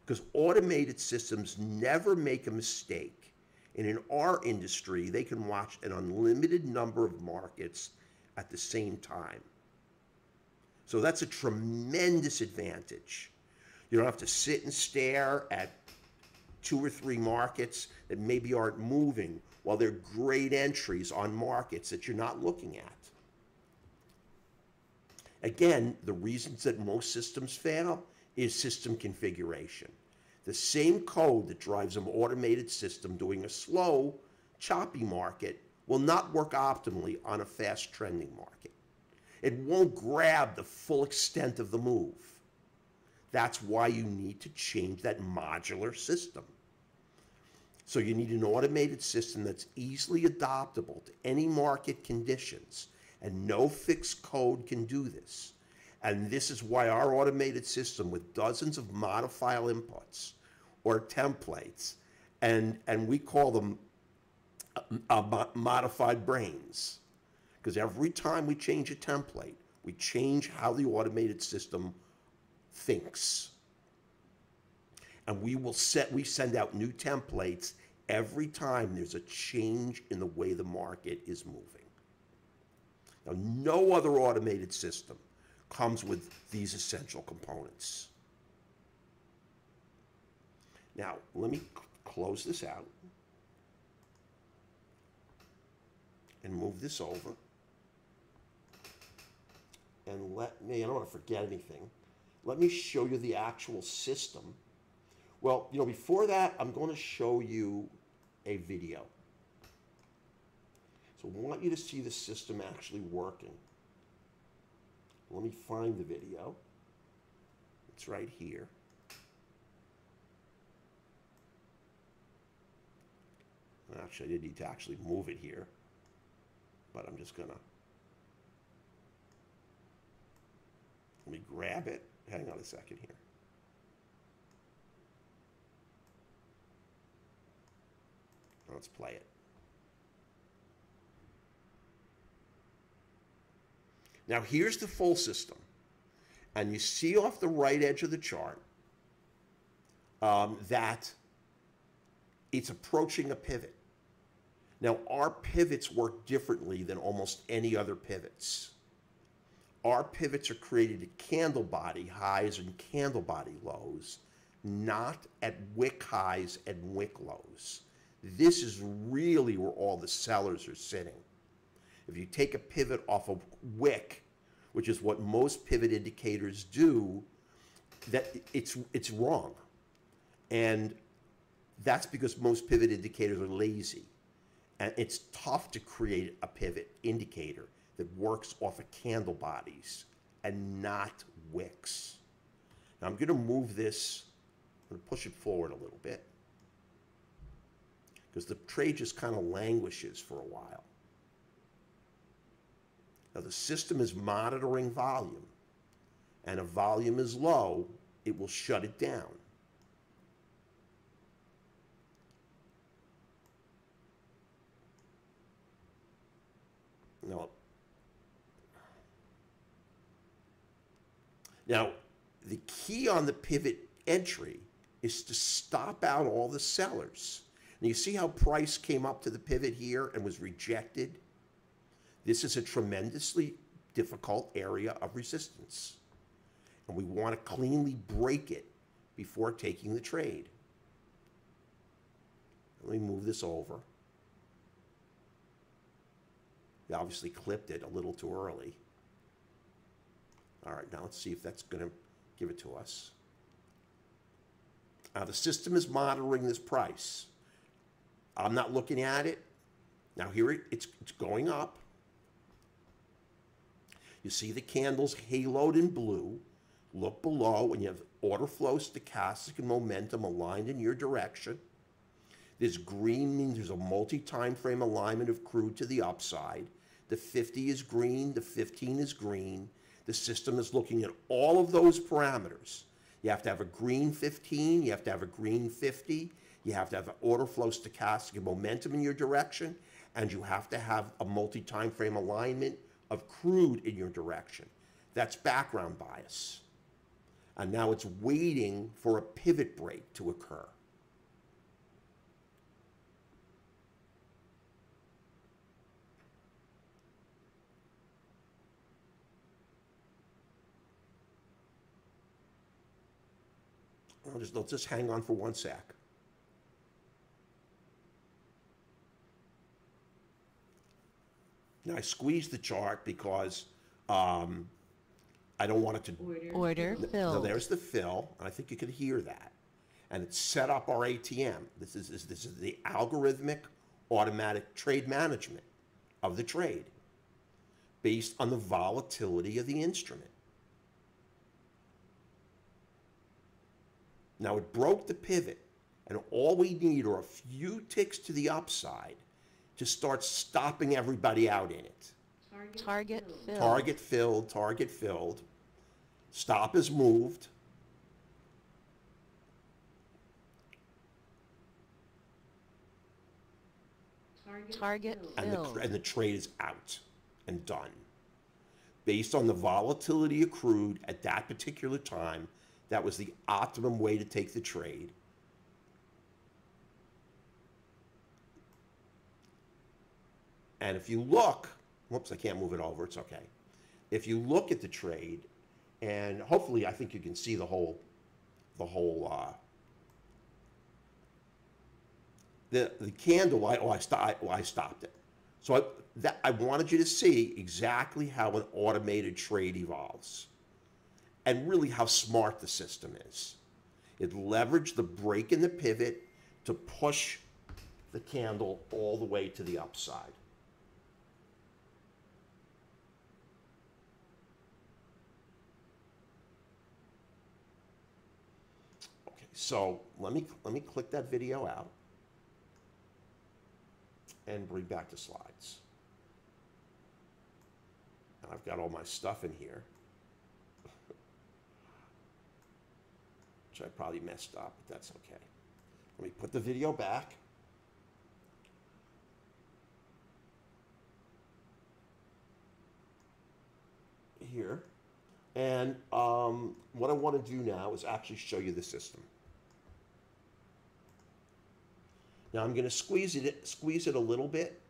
Because automated systems never make a mistake. And in our industry, they can watch an unlimited number of markets at the same time. So that's a tremendous advantage. You don't have to sit and stare at 2 or 3 markets that maybe aren't moving while they're great entries on markets that you're not looking at. Again, the reasons that most systems fail is system configuration. The same code that drives an automated system doing a slow, choppy market will not work optimally on a fast trending market. It won't grab the full extent of the move. That's why you need to change that modular system. So you need an automated system that's easily adaptable to any market conditions, and no fixed code can do this. And this is why our automated system with dozens of modifiable inputs or templates, and we call them modified brains, because every time we change a template, we change how the automated system thinks. And we send out new templates every time there's a change in the way the market is moving. Now, no other automated system comes with these essential components. Now, let me close this out and move this over. And let me, I don't want to forget anything, let me show you the actual system. Well, before that, I'm going to show you a video. So I want you to see the system actually working. Let me find the video. It's right here. Actually, I didn't need to actually move it here, but I'm just gonna, let me grab it. Hang on a second here. Let's play it. Now here's the full system. And you see off the right edge of the chart that it's approaching a pivot. Now our pivots work differently than almost any other pivots. Our pivots are created at candle body highs and candle body lows, not at wick highs and wick lows. This is really where all the sellers are sitting. If you take a pivot off a wick, which is what most pivot indicators do, that it's wrong. And that's because most pivot indicators are lazy. And it's tough to create a pivot indicator that works off of candle bodies and not wicks. Now I'm going to move this, I'm going to push it forward a little bit, because the trade just kind of languishes for a while. Now the system is monitoring volume, and if volume is low, it will shut it down. Now, the key on the pivot entry is to stop out all the sellers. Now you see how price came up to the pivot here and was rejected? This is a tremendously difficult area of resistance. And we want to cleanly break it before taking the trade. Let me move this over. We obviously clipped it a little too early. All right, now let's see if that's going to give it to us. Now the system is monitoring this price. I'm not looking at it. Now here it's going up. You see the candles haloed in blue. Look below and you have order flow, stochastic, and momentum aligned in your direction. This green means there's a multi-time frame alignment of crude to the upside. The 50 is green, the 15 is green. The system is looking at all of those parameters. You have to have a green 15, you have to have a green 50, you have to have an order flow, stochastic, and momentum in your direction, and you have to have a multi-time frame alignment of crude in your direction. That's background bias. And now it's waiting for a pivot break to occur. I'll just hang on for 1 sec. Now I squeezed the chart because I don't want it to order fill. Now there's the fill, and I think you can hear that. And it's set up our ATM. This is the algorithmic automatic trade management of the trade based on the volatility of the instrument. Now it broke the pivot, and all we need are a few ticks to the upside to start stopping everybody out in it. Target filled. Target filled, target filled. Stop is moved. Target And filled. the trade is out and done. Based on the volatility accrued at that particular time, that was the optimum way to take the trade. And if you look, whoops, I can't move it over, it's okay. If you look at the trade, and hopefully I think you can see the whole the candle, I stopped it. So I wanted you to see exactly how an automated trade evolves and really how smart the system is. It leveraged the break in the pivot to push the candle all the way to the upside. Okay, so let me click that video out and bring back the slides. And I've got all my stuff in here, which I probably messed up, but that's okay. Let me put the video back. Here. And what I want to do now is actually show you the system. Now I'm going to squeeze it a little bit.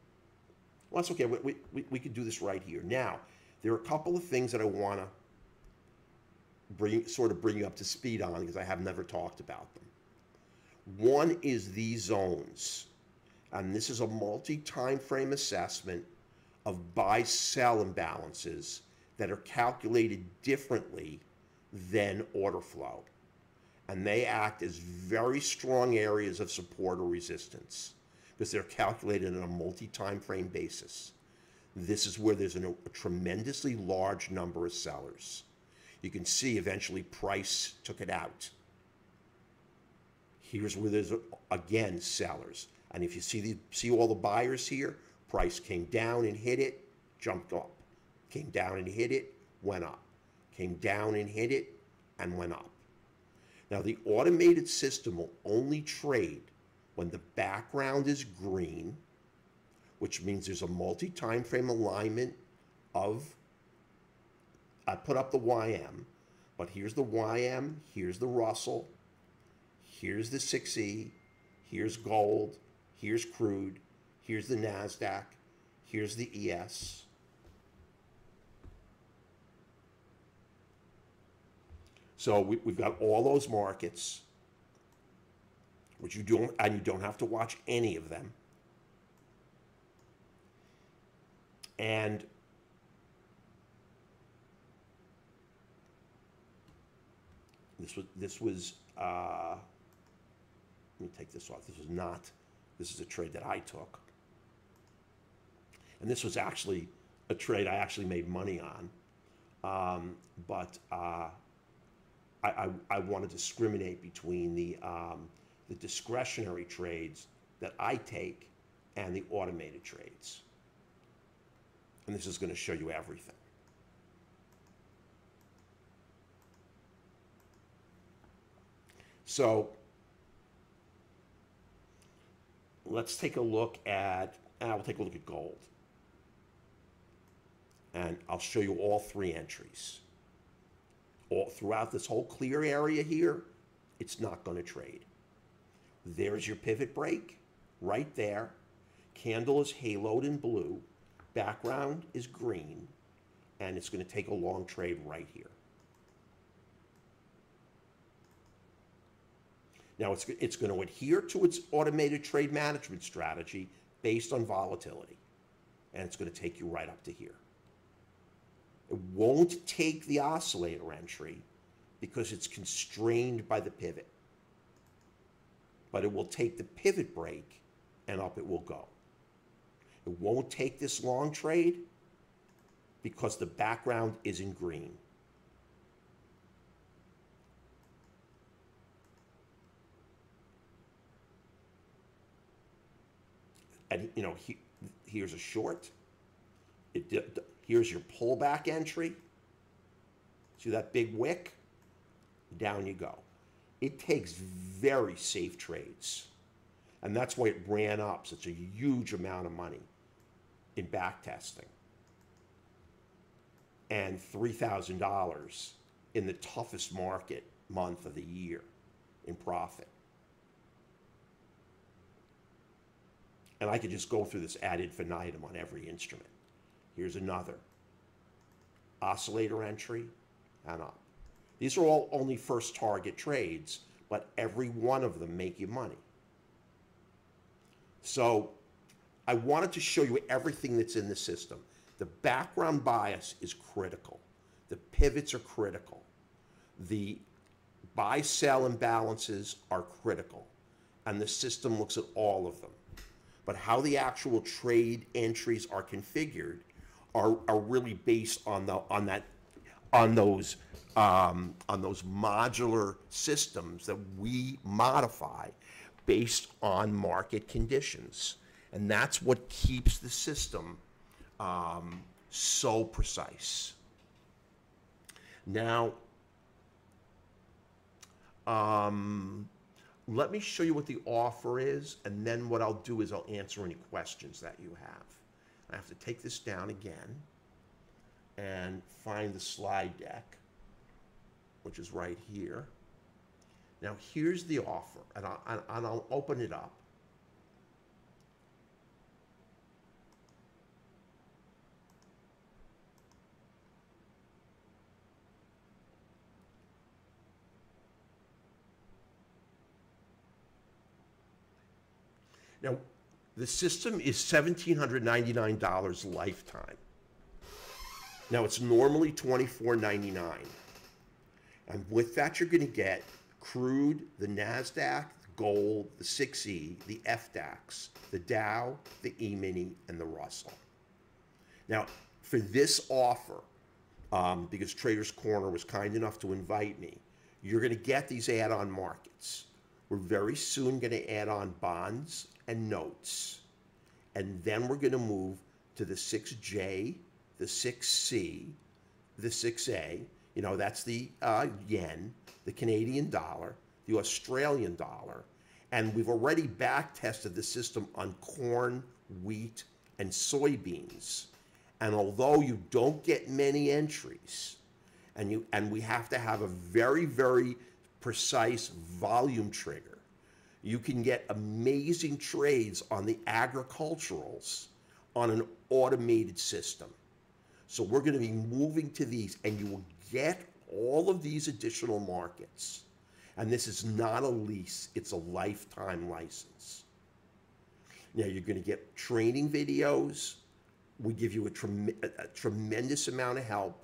Well, that's okay. We could do this right here. Now, there are a couple of things that I want to bring you up to speed on because I have never talked about them. One is these zones, and this is a multi-time frame assessment of buy-sell imbalances that are calculated differently than order flow. And they act as very strong areas of support or resistance because they're calculated on a multi-time frame basis. This is where there's a tremendously large number of sellers. You can see eventually price took it out. Here's where there's, again, sellers. And if you see all the buyers here, price came down and hit it, jumped up. Came down and hit it, went up. Came down and hit it, and went up. Now, the automated system will only trade when the background is green, which means there's a multi-time frame alignment of, I put up the YM, but here's the YM, here's the Russell, here's the 6E, here's gold, here's crude, here's the NASDAQ, here's the ES. So we've got all those markets, which you don't have to watch any of them. And this was let me take this off. This is a trade that I took. And this was actually a trade I actually made money on. I want to discriminate between the discretionary trades that I take and the automated trades. And this is going to show you everything. So let's take a look at, we'll take a look at gold. And I'll show you all three entries. All throughout this whole clear area here, it's not going to trade. There's your pivot break right there. Candle is haloed in blue. Background is green. And it's going to take a long trade right here. Now, it's going to adhere to its automated trade management strategy based on volatility. And it's going to take you right up to here. It won't take the oscillator entry because it's constrained by the pivot. But it will take the pivot break and up it will go. It won't take this long trade because the background is in green. And here's a short. Here's your pullback entry. See that big wick? Down you go. It takes very safe trades. And that's why it ran up such a huge amount of money in back testing. And $3,000 in the toughest market month of the year in profit. And I could just go through this ad infinitum on every instrument. Here's another. Oscillator entry and up. These are all only first target trades, but every one of them make you money. So I wanted to show you everything that's in the system. The background bias is critical. The pivots are critical. The buy-sell imbalances are critical. And the system looks at all of them. But how the actual trade entries are configured are really based on those modular systems that we modify based on market conditions. And that's what keeps the system so precise. Now, let me show you what the offer is, and then what I'll do is I'll answer any questions that you have. I have to take this down again and find the slide deck, which is right here. Now here's the offer, and I'll open it up. Now, the system is $1,799 lifetime. Now, it's normally $24.99. And with that, you're going to get crude, the NASDAQ, gold, the 6E, the FDAX, the Dow, the E-mini, and the Russell. Now, for this offer, because Traders Corner was kind enough to invite me, you're going to get these add-on markets. We're very soon going to add on bonds and notes. And then we're going to move to the 6J, the 6C, the 6A. You know, that's the yen, the Canadian dollar, the Australian dollar. And we've already back tested the system on corn, wheat, and soybeans. And although you don't get many entries, and we have to have a very, very precise volume trigger, you can get amazing trades on the agriculturals on an automated system. So we're going to be moving to these, and you will get all of these additional markets. And this is not a lease, it's a lifetime license. Now you're going to get training videos. We give you a tremendous amount of help,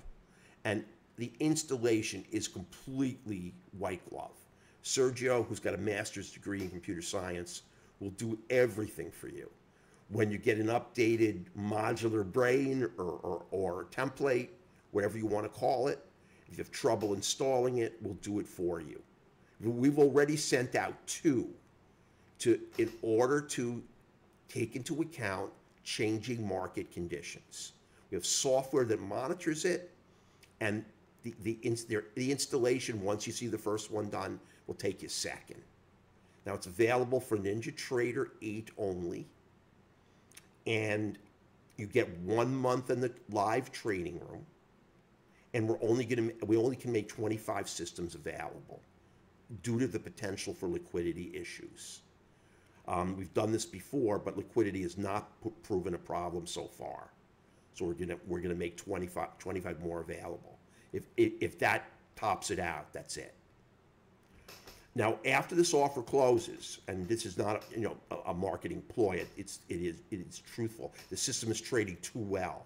and the installation is completely white glove. Sergio, who's got a master's degree in computer science, will do everything for you. When you get an updated modular brain or template, whatever you want to call it, if you have trouble installing it, we'll do it for you. We've already sent out two in order to take into account changing market conditions. We have software that monitors it, and the installation, once you see the first one done, will take you a second. Now it's available for NinjaTrader 8 only, and you get 1 month in the live training room, and we only can make 25 systems available due to the potential for liquidity issues. We've done this before, but liquidity has not proven a problem so far. So we're gonna make 25 more available. If that tops it out, that's it. Now, after this offer closes, and this is not a marketing ploy, it is truthful. The system is trading too well.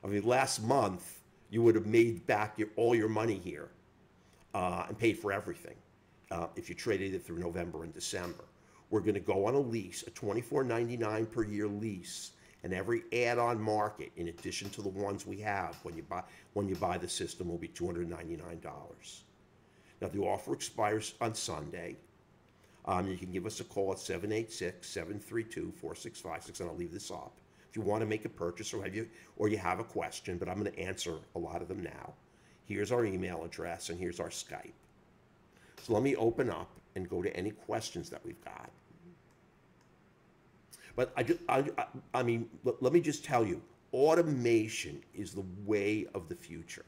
I mean, last month you would have made back all your money here and paid for everything if you traded it through November and December. We're going to go on a lease, a $24.99 per year lease, and every add-on market, in addition to the ones we have when you buy the system, will be $299. Now, the offer expires on Sunday. You can give us a call at 786-732-4656, and I'll leave this up. If you want to make a purchase or you have a question, but I'm going to answer a lot of them now. Here's our email address, and here's our Skype. So let me open up and go to any questions that we've got. But I mean, let me just tell you, automation is the way of the future.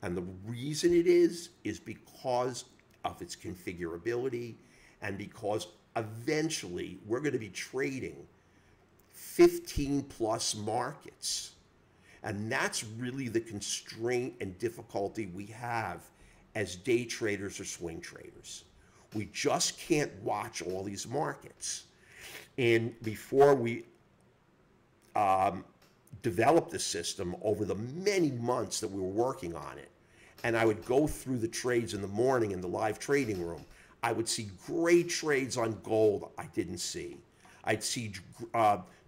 And the reason it is because of its configurability and because eventually we're going to be trading 15 plus markets. And that's really the constraint and difficulty we have as day traders or swing traders. We just can't watch all these markets. And before we developed the system over the many months that we were working on it, and I would go through the trades in the morning in the live trading room, I would see great trades on gold I didn't see. I'd see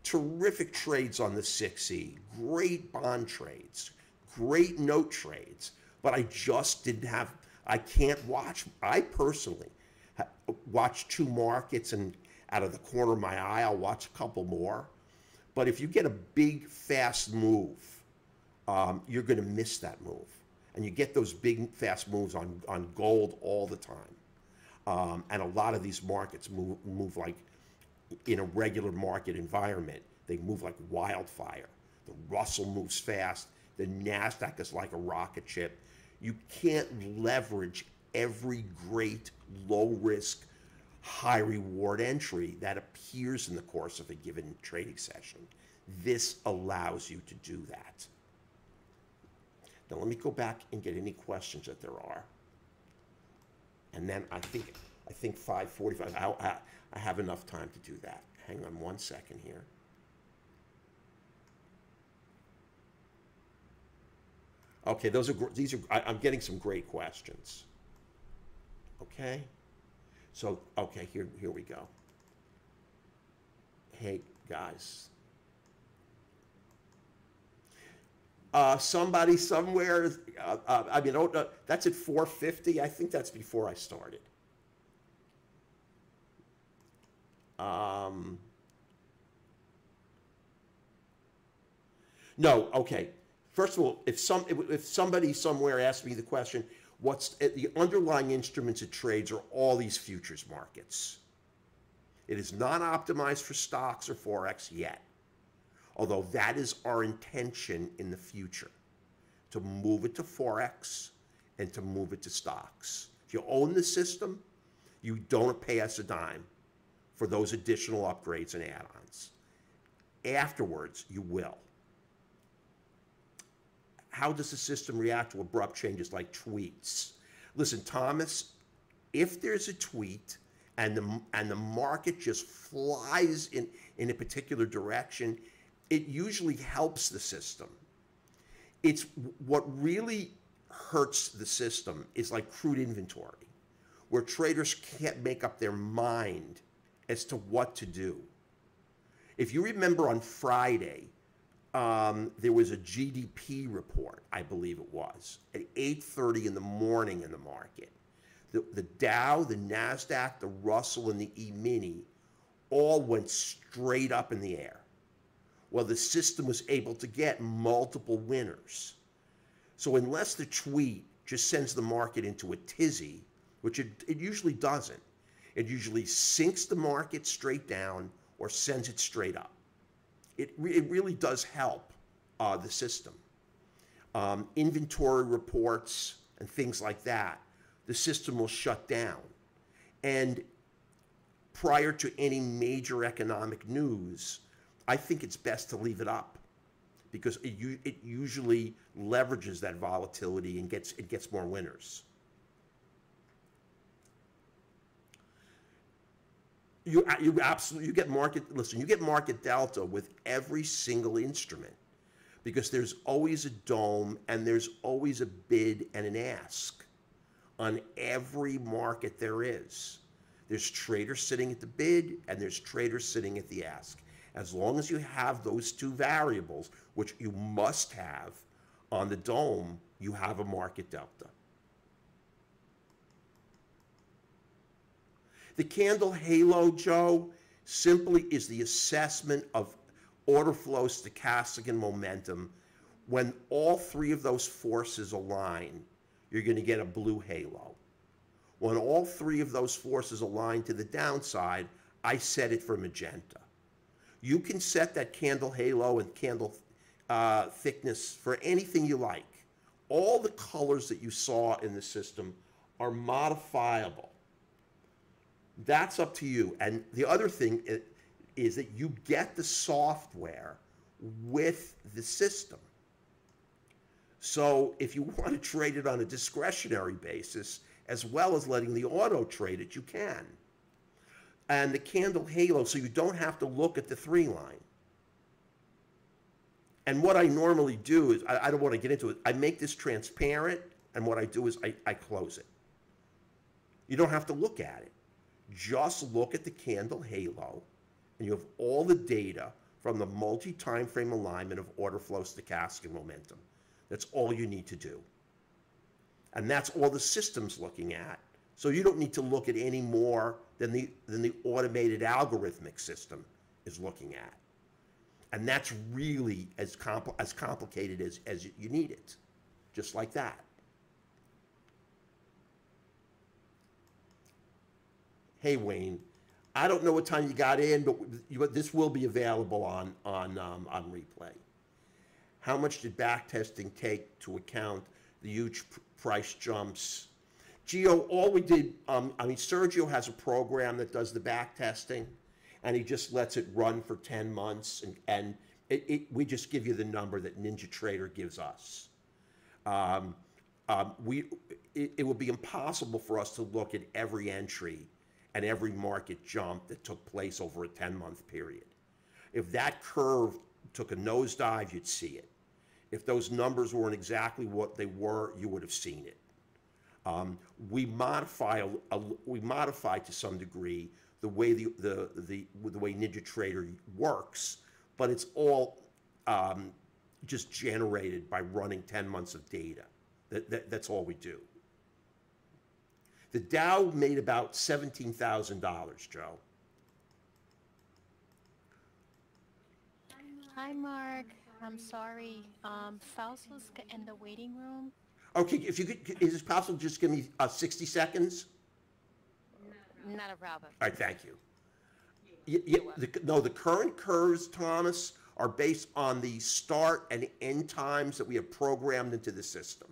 terrific trades on the 6E, great bond trades, great note trades, but I just didn't have, I can't watch, I personally watch two markets, and out of the corner of my eye, I'll watch a couple more. But if you get a big, fast move, you're going to miss that move. And you get those big, fast moves on gold all the time. And a lot of these markets move like, in a regular market environment, they move like wildfire. The Russell moves fast. The NASDAQ is like a rocket ship. You can't leverage every great low-risk, high-reward entry that appears in the course of a given trading session. This allows you to do that. Now let me go back and get any questions that there are. And then I think 5:45, I have enough time to do that. Hang on one second here. Okay, I'm getting some great questions. Okay, so okay, here we go. Hey guys, somebody somewhere. I mean, that's at 4:50. I think that's before I started. No, okay. First of all, if somebody somewhere asked me the question, what's the underlying instruments it trades are all these futures markets. It is not optimized for stocks or Forex yet, although that is our intention in the future, to move it to Forex and to move it to stocks. If you own the system, you don't pay us a dime for those additional upgrades and add-ons. Afterwards, you will. How does the system react to abrupt changes like tweets? Listen, Thomas, if there's a tweet and the market just flies in a particular direction, it usually helps the system. It's what really hurts the system is like crude inventory, where traders can't make up their mind as to what to do. If you remember on Friday, there was a GDP report, I believe it was, at 8:30 in the morning in the market. The Dow, the NASDAQ, the Russell, and the E-mini all went straight up in the air. Well, the system was able to get multiple winners. So unless the tweet just sends the market into a tizzy, which it usually doesn't, it usually sinks the market straight down or sends it straight up. It really does help the system. Inventory reports and things like that, the system will shut down. And prior to any major economic news, I think it's best to leave it up because it usually leverages that volatility and it gets more winners. You get market delta with every single instrument because there's always a dome and there's always a bid and an ask on every market there is. There's traders sitting at the bid and there's traders sitting at the ask. As long as you have those two variables, which you must have on the dome, you have a market delta. The candle halo, Joe, simply is the assessment of order flow, stochastic, and momentum When all three of those forces align, you're going to get a blue halo. When all three of those forces align to the downside, I set it for magenta. You can set that candle halo and candle thickness for anything you like. All the colors that you saw in the system are modifiable. That's up to you. And the other thing is that you get the software with the system. So if you want to trade it on a discretionary basis, as well as letting the auto trade it, you can. And the candle halo, so you don't have to look at the 3-line. And what I normally do is, I don't want to get into it, I make this transparent, and what I do is I close it. You don't have to look at it. Just look at the candle halo, and you have all the data from the multi-time frame alignment of order flow, stochastic momentum. That's all you need to do. And that's all the system's looking at. So you don't need to look at any more than the automated algorithmic system is looking at. And that's really as complicated as you need it, just like that. Hey, Wayne, I don't know what time you got in, but this will be available on replay. How much did backtesting take to account the huge price jumps? Gio, all we did, Sergio has a program that does the backtesting, and he just lets it run for 10 months, and we just give you the number that NinjaTrader gives us. It would be impossible for us to look at every entry and every market jump that took place over a 10-month period. If that curve took a nosedive, you'd see it. If those numbers weren't exactly what they were, you would have seen it. We modify to some degree the way the way NinjaTrader works, but it's all just generated by running 10 months of data. That's all we do. The Dow made about $17,000, Joe. Hi, Mark. I'm sorry. Fausto's in the waiting room. Okay, if you could, is it possible to just give me 60 seconds? Not a problem. All right, thank you. The current curves, Thomas, are based on the start and end times that we have programmed into the system.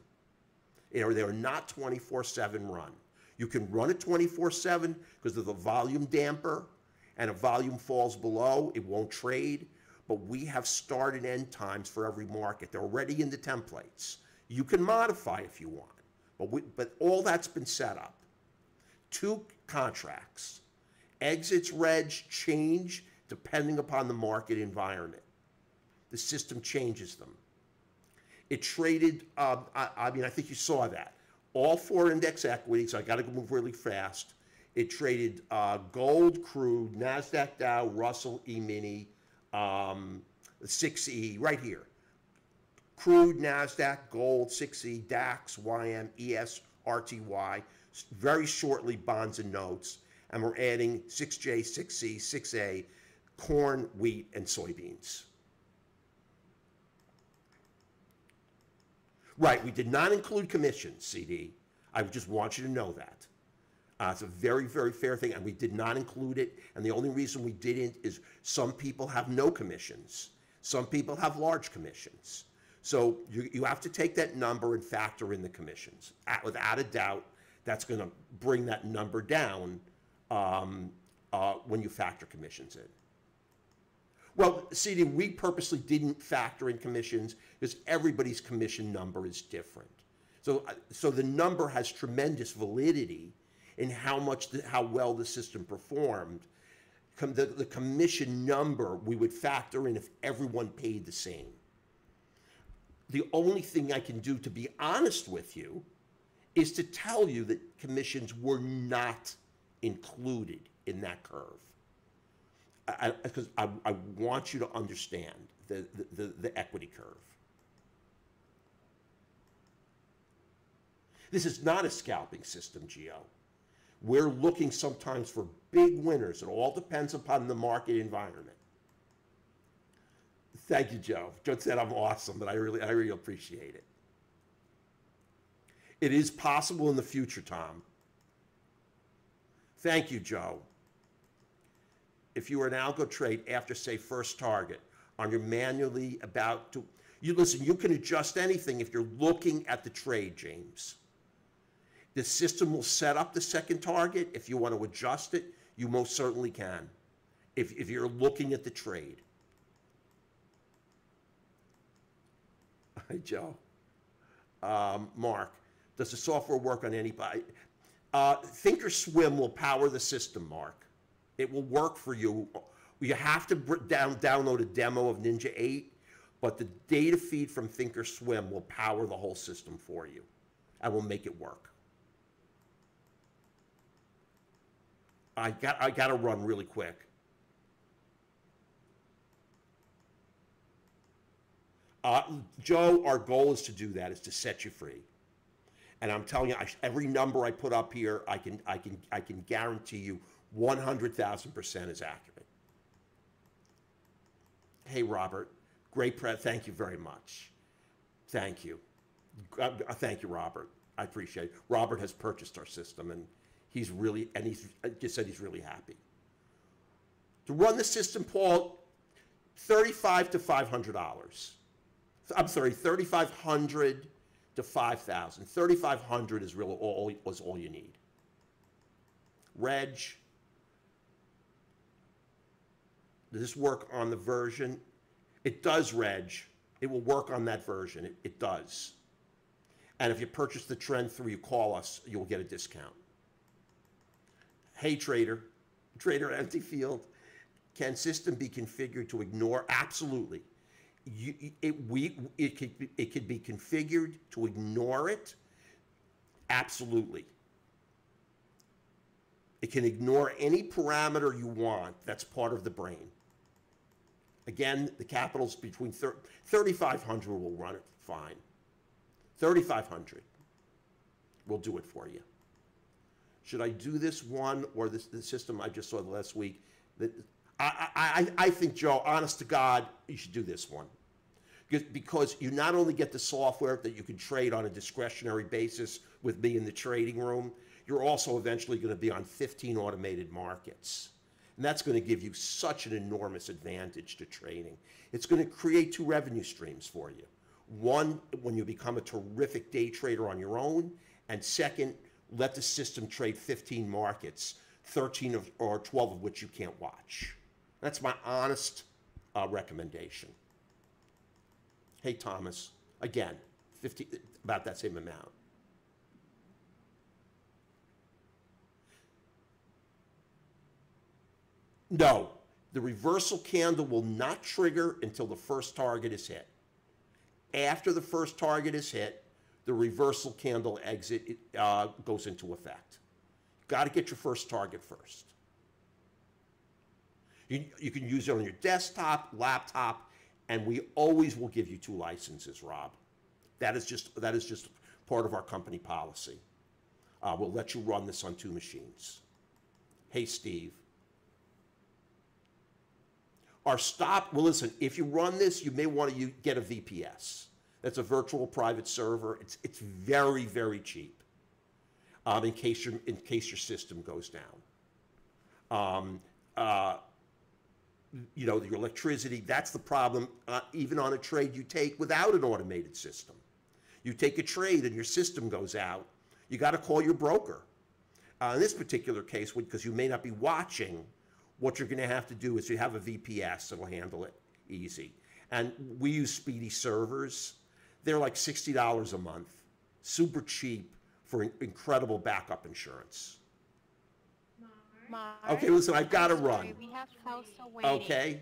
They are not 24/7 run. You can run it 24/7 because of the volume damper, and if volume falls below, it won't trade. But we have start and end times for every market. They're already in the templates. You can modify if you want, but all that's been set up. 2 contracts. Exits, reg, change depending upon the market environment. The system changes them. It traded, I think you saw that. All 4 index equities, I got to move really fast. It traded gold, crude, NASDAQ, Dow, Russell, E-mini, 6E, right here. Crude, NASDAQ, gold, 6E, DAX, YM, ES, RTY, very shortly bonds and notes, and we're adding 6J, 6C, 6A, corn, wheat, and soybeans. Right, we did not include commissions, CD. I just want you to know that. It's a very, very fair thing, and we did not include it, and the only reason we didn't is some people have no commissions. Some people have large commissions. So you have to take that number and factor in the commissions. Without a doubt, that's going to bring that number down when you factor commissions in. Well, CD, we purposely didn't factor in commissions because everybody's commission number is different. So the number has tremendous validity in how well the system performed. The commission number we would factor in if everyone paid the same. The only thing I can do, to be honest with you, is to tell you that commissions were not included in that curve. Because I want you to understand the equity curve. This is not a scalping system, Gio. We're looking sometimes for big winners. It all depends upon the market environment. Thank you, Joe. Joe said I'm awesome, but I really appreciate it. It is possible in the future, Tom. Thank you, Joe. If you are an algo trade after, say, first target, on your manually about to, listen, you can adjust anything if you're looking at the trade, James. The system will set up the second target. If you want to adjust it, you most certainly can, if you're looking at the trade. Hi, Joe. Mark, does the software work on anybody? Thinkorswim will power the system, Mark. It will work for you. You have to download a demo of Ninja 8, but the data feed from Thinkorswim will power the whole system for you and will make it work. I got to run really quick. Joe, our goal is to do that, is to set you free. And I'm telling you, every number I put up here, I can guarantee you 100,000% is accurate. Hey, Robert, great thank you very much. Thank you. Thank you, Robert. I appreciate it. Robert has purchased our system, and he's just said he's really happy. To run the system, Paul, $3,500 to $500. I'm sorry, $3,500 to $5,000. $3,500 is really all you need. Reg, does this work on the version? It does, Reg. It will work on that version. It does. And if you purchase the Trend 3, you call us, you'll get a discount. Hey, Trader Empty Field, can system be configured to ignore? Absolutely. It could be configured to ignore it. Absolutely. It can ignore any parameter you want that's part of the brain. Again, the capital's between 3,500 will run it fine. 3,500 will do it for you. Should I do this one or the system I just saw last week? I think, Joe, honest to God, you should do this one. Because you not only get the software that you can trade on a discretionary basis with me in the trading room, you're also eventually going to be on 15 automated markets. And that's going to give you such an enormous advantage to trading. It's going to create two revenue streams for you. One, when you become a terrific day trader on your own, and second, let the system trade 15 markets, 13 or 12 of which you can't watch. That's my honest recommendation. Hey, Thomas, again, 50, about that same amount. No, the reversal candle will not trigger until the first target is hit. After the first target is hit, the reversal candle exit goes into effect. Got to get your first target first. You can use it on your desktop, laptop, and we always will give you 2 licenses, Rob. That is just part of our company policy. We'll let you run this on 2 machines. Hey, Steve. Our stop, well, listen, if you run this, you may want to get a VPS. That's a virtual private server. It's very, very cheap in case your system goes down. You know, your electricity, that's the problem, even on a trade you take without an automated system. You take a trade and your system goes out, you got to call your broker. In this particular case, because you may not be watching, what you're going to have to do is you have a VPS that'll handle it easy. And we use Speedy servers. They're like $60 a month, super cheap for incredible backup insurance. Mark, Okay, listen, I've got to run. we have Fausto waiting. Okay.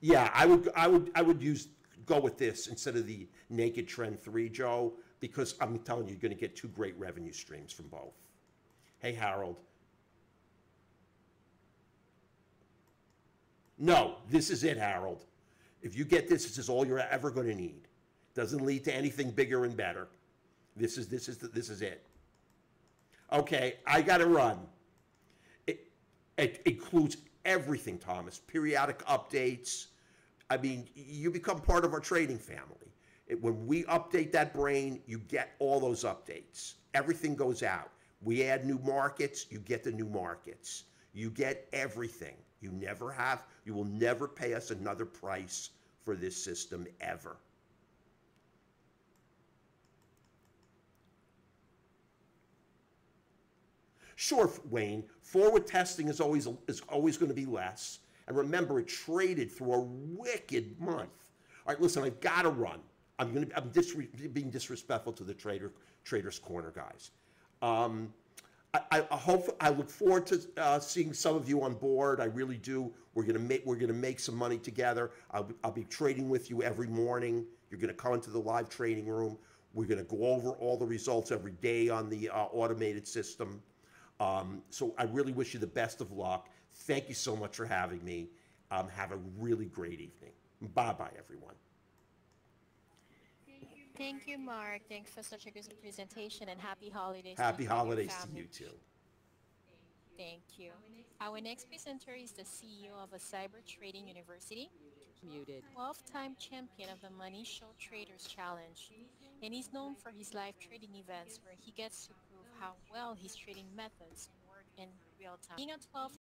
Yeah, I would go with this instead of the Naked Trend 3, Joe, because I'm telling you, you're going to get 2 great revenue streams from both. Hey, Harold. No, this is it, Harold. If you get this, this is all you're ever going to need. Doesn't lead to anything bigger and better. This is it. Okay, I got to run. It includes everything, Thomas. Periodic updates. I mean, you become part of our trading family. When we update that brain, you get all those updates. Everything goes out. We add new markets, you get the new markets. You get everything. You will never pay us another price for this system ever. Sure, Wayne, forward testing is always going to be less. And remember, it traded through a wicked month. All right, listen, I've got to run. Being disrespectful to the Traders Corner guys. I look forward to seeing some of you on board. I really do. We're gonna make some money together. I'll be trading with you every morning. You're gonna come into the live trading room. We're gonna go over all the results every day on the automated system. So I really wish you the best of luck. Thank you so much for having me. Have a really great evening. Bye-bye, everyone. Thank you, Mark. Thanks for such a good presentation and happy holidays to Happy you and your holidays to you family. too. Thank you. Our next presenter is the CEO of a cyber trading university, Muted. 12-time champion of the Money Show Traders Challenge, and he's known for his live trading events where he gets to prove how well his trading methods work in real time. Being a 12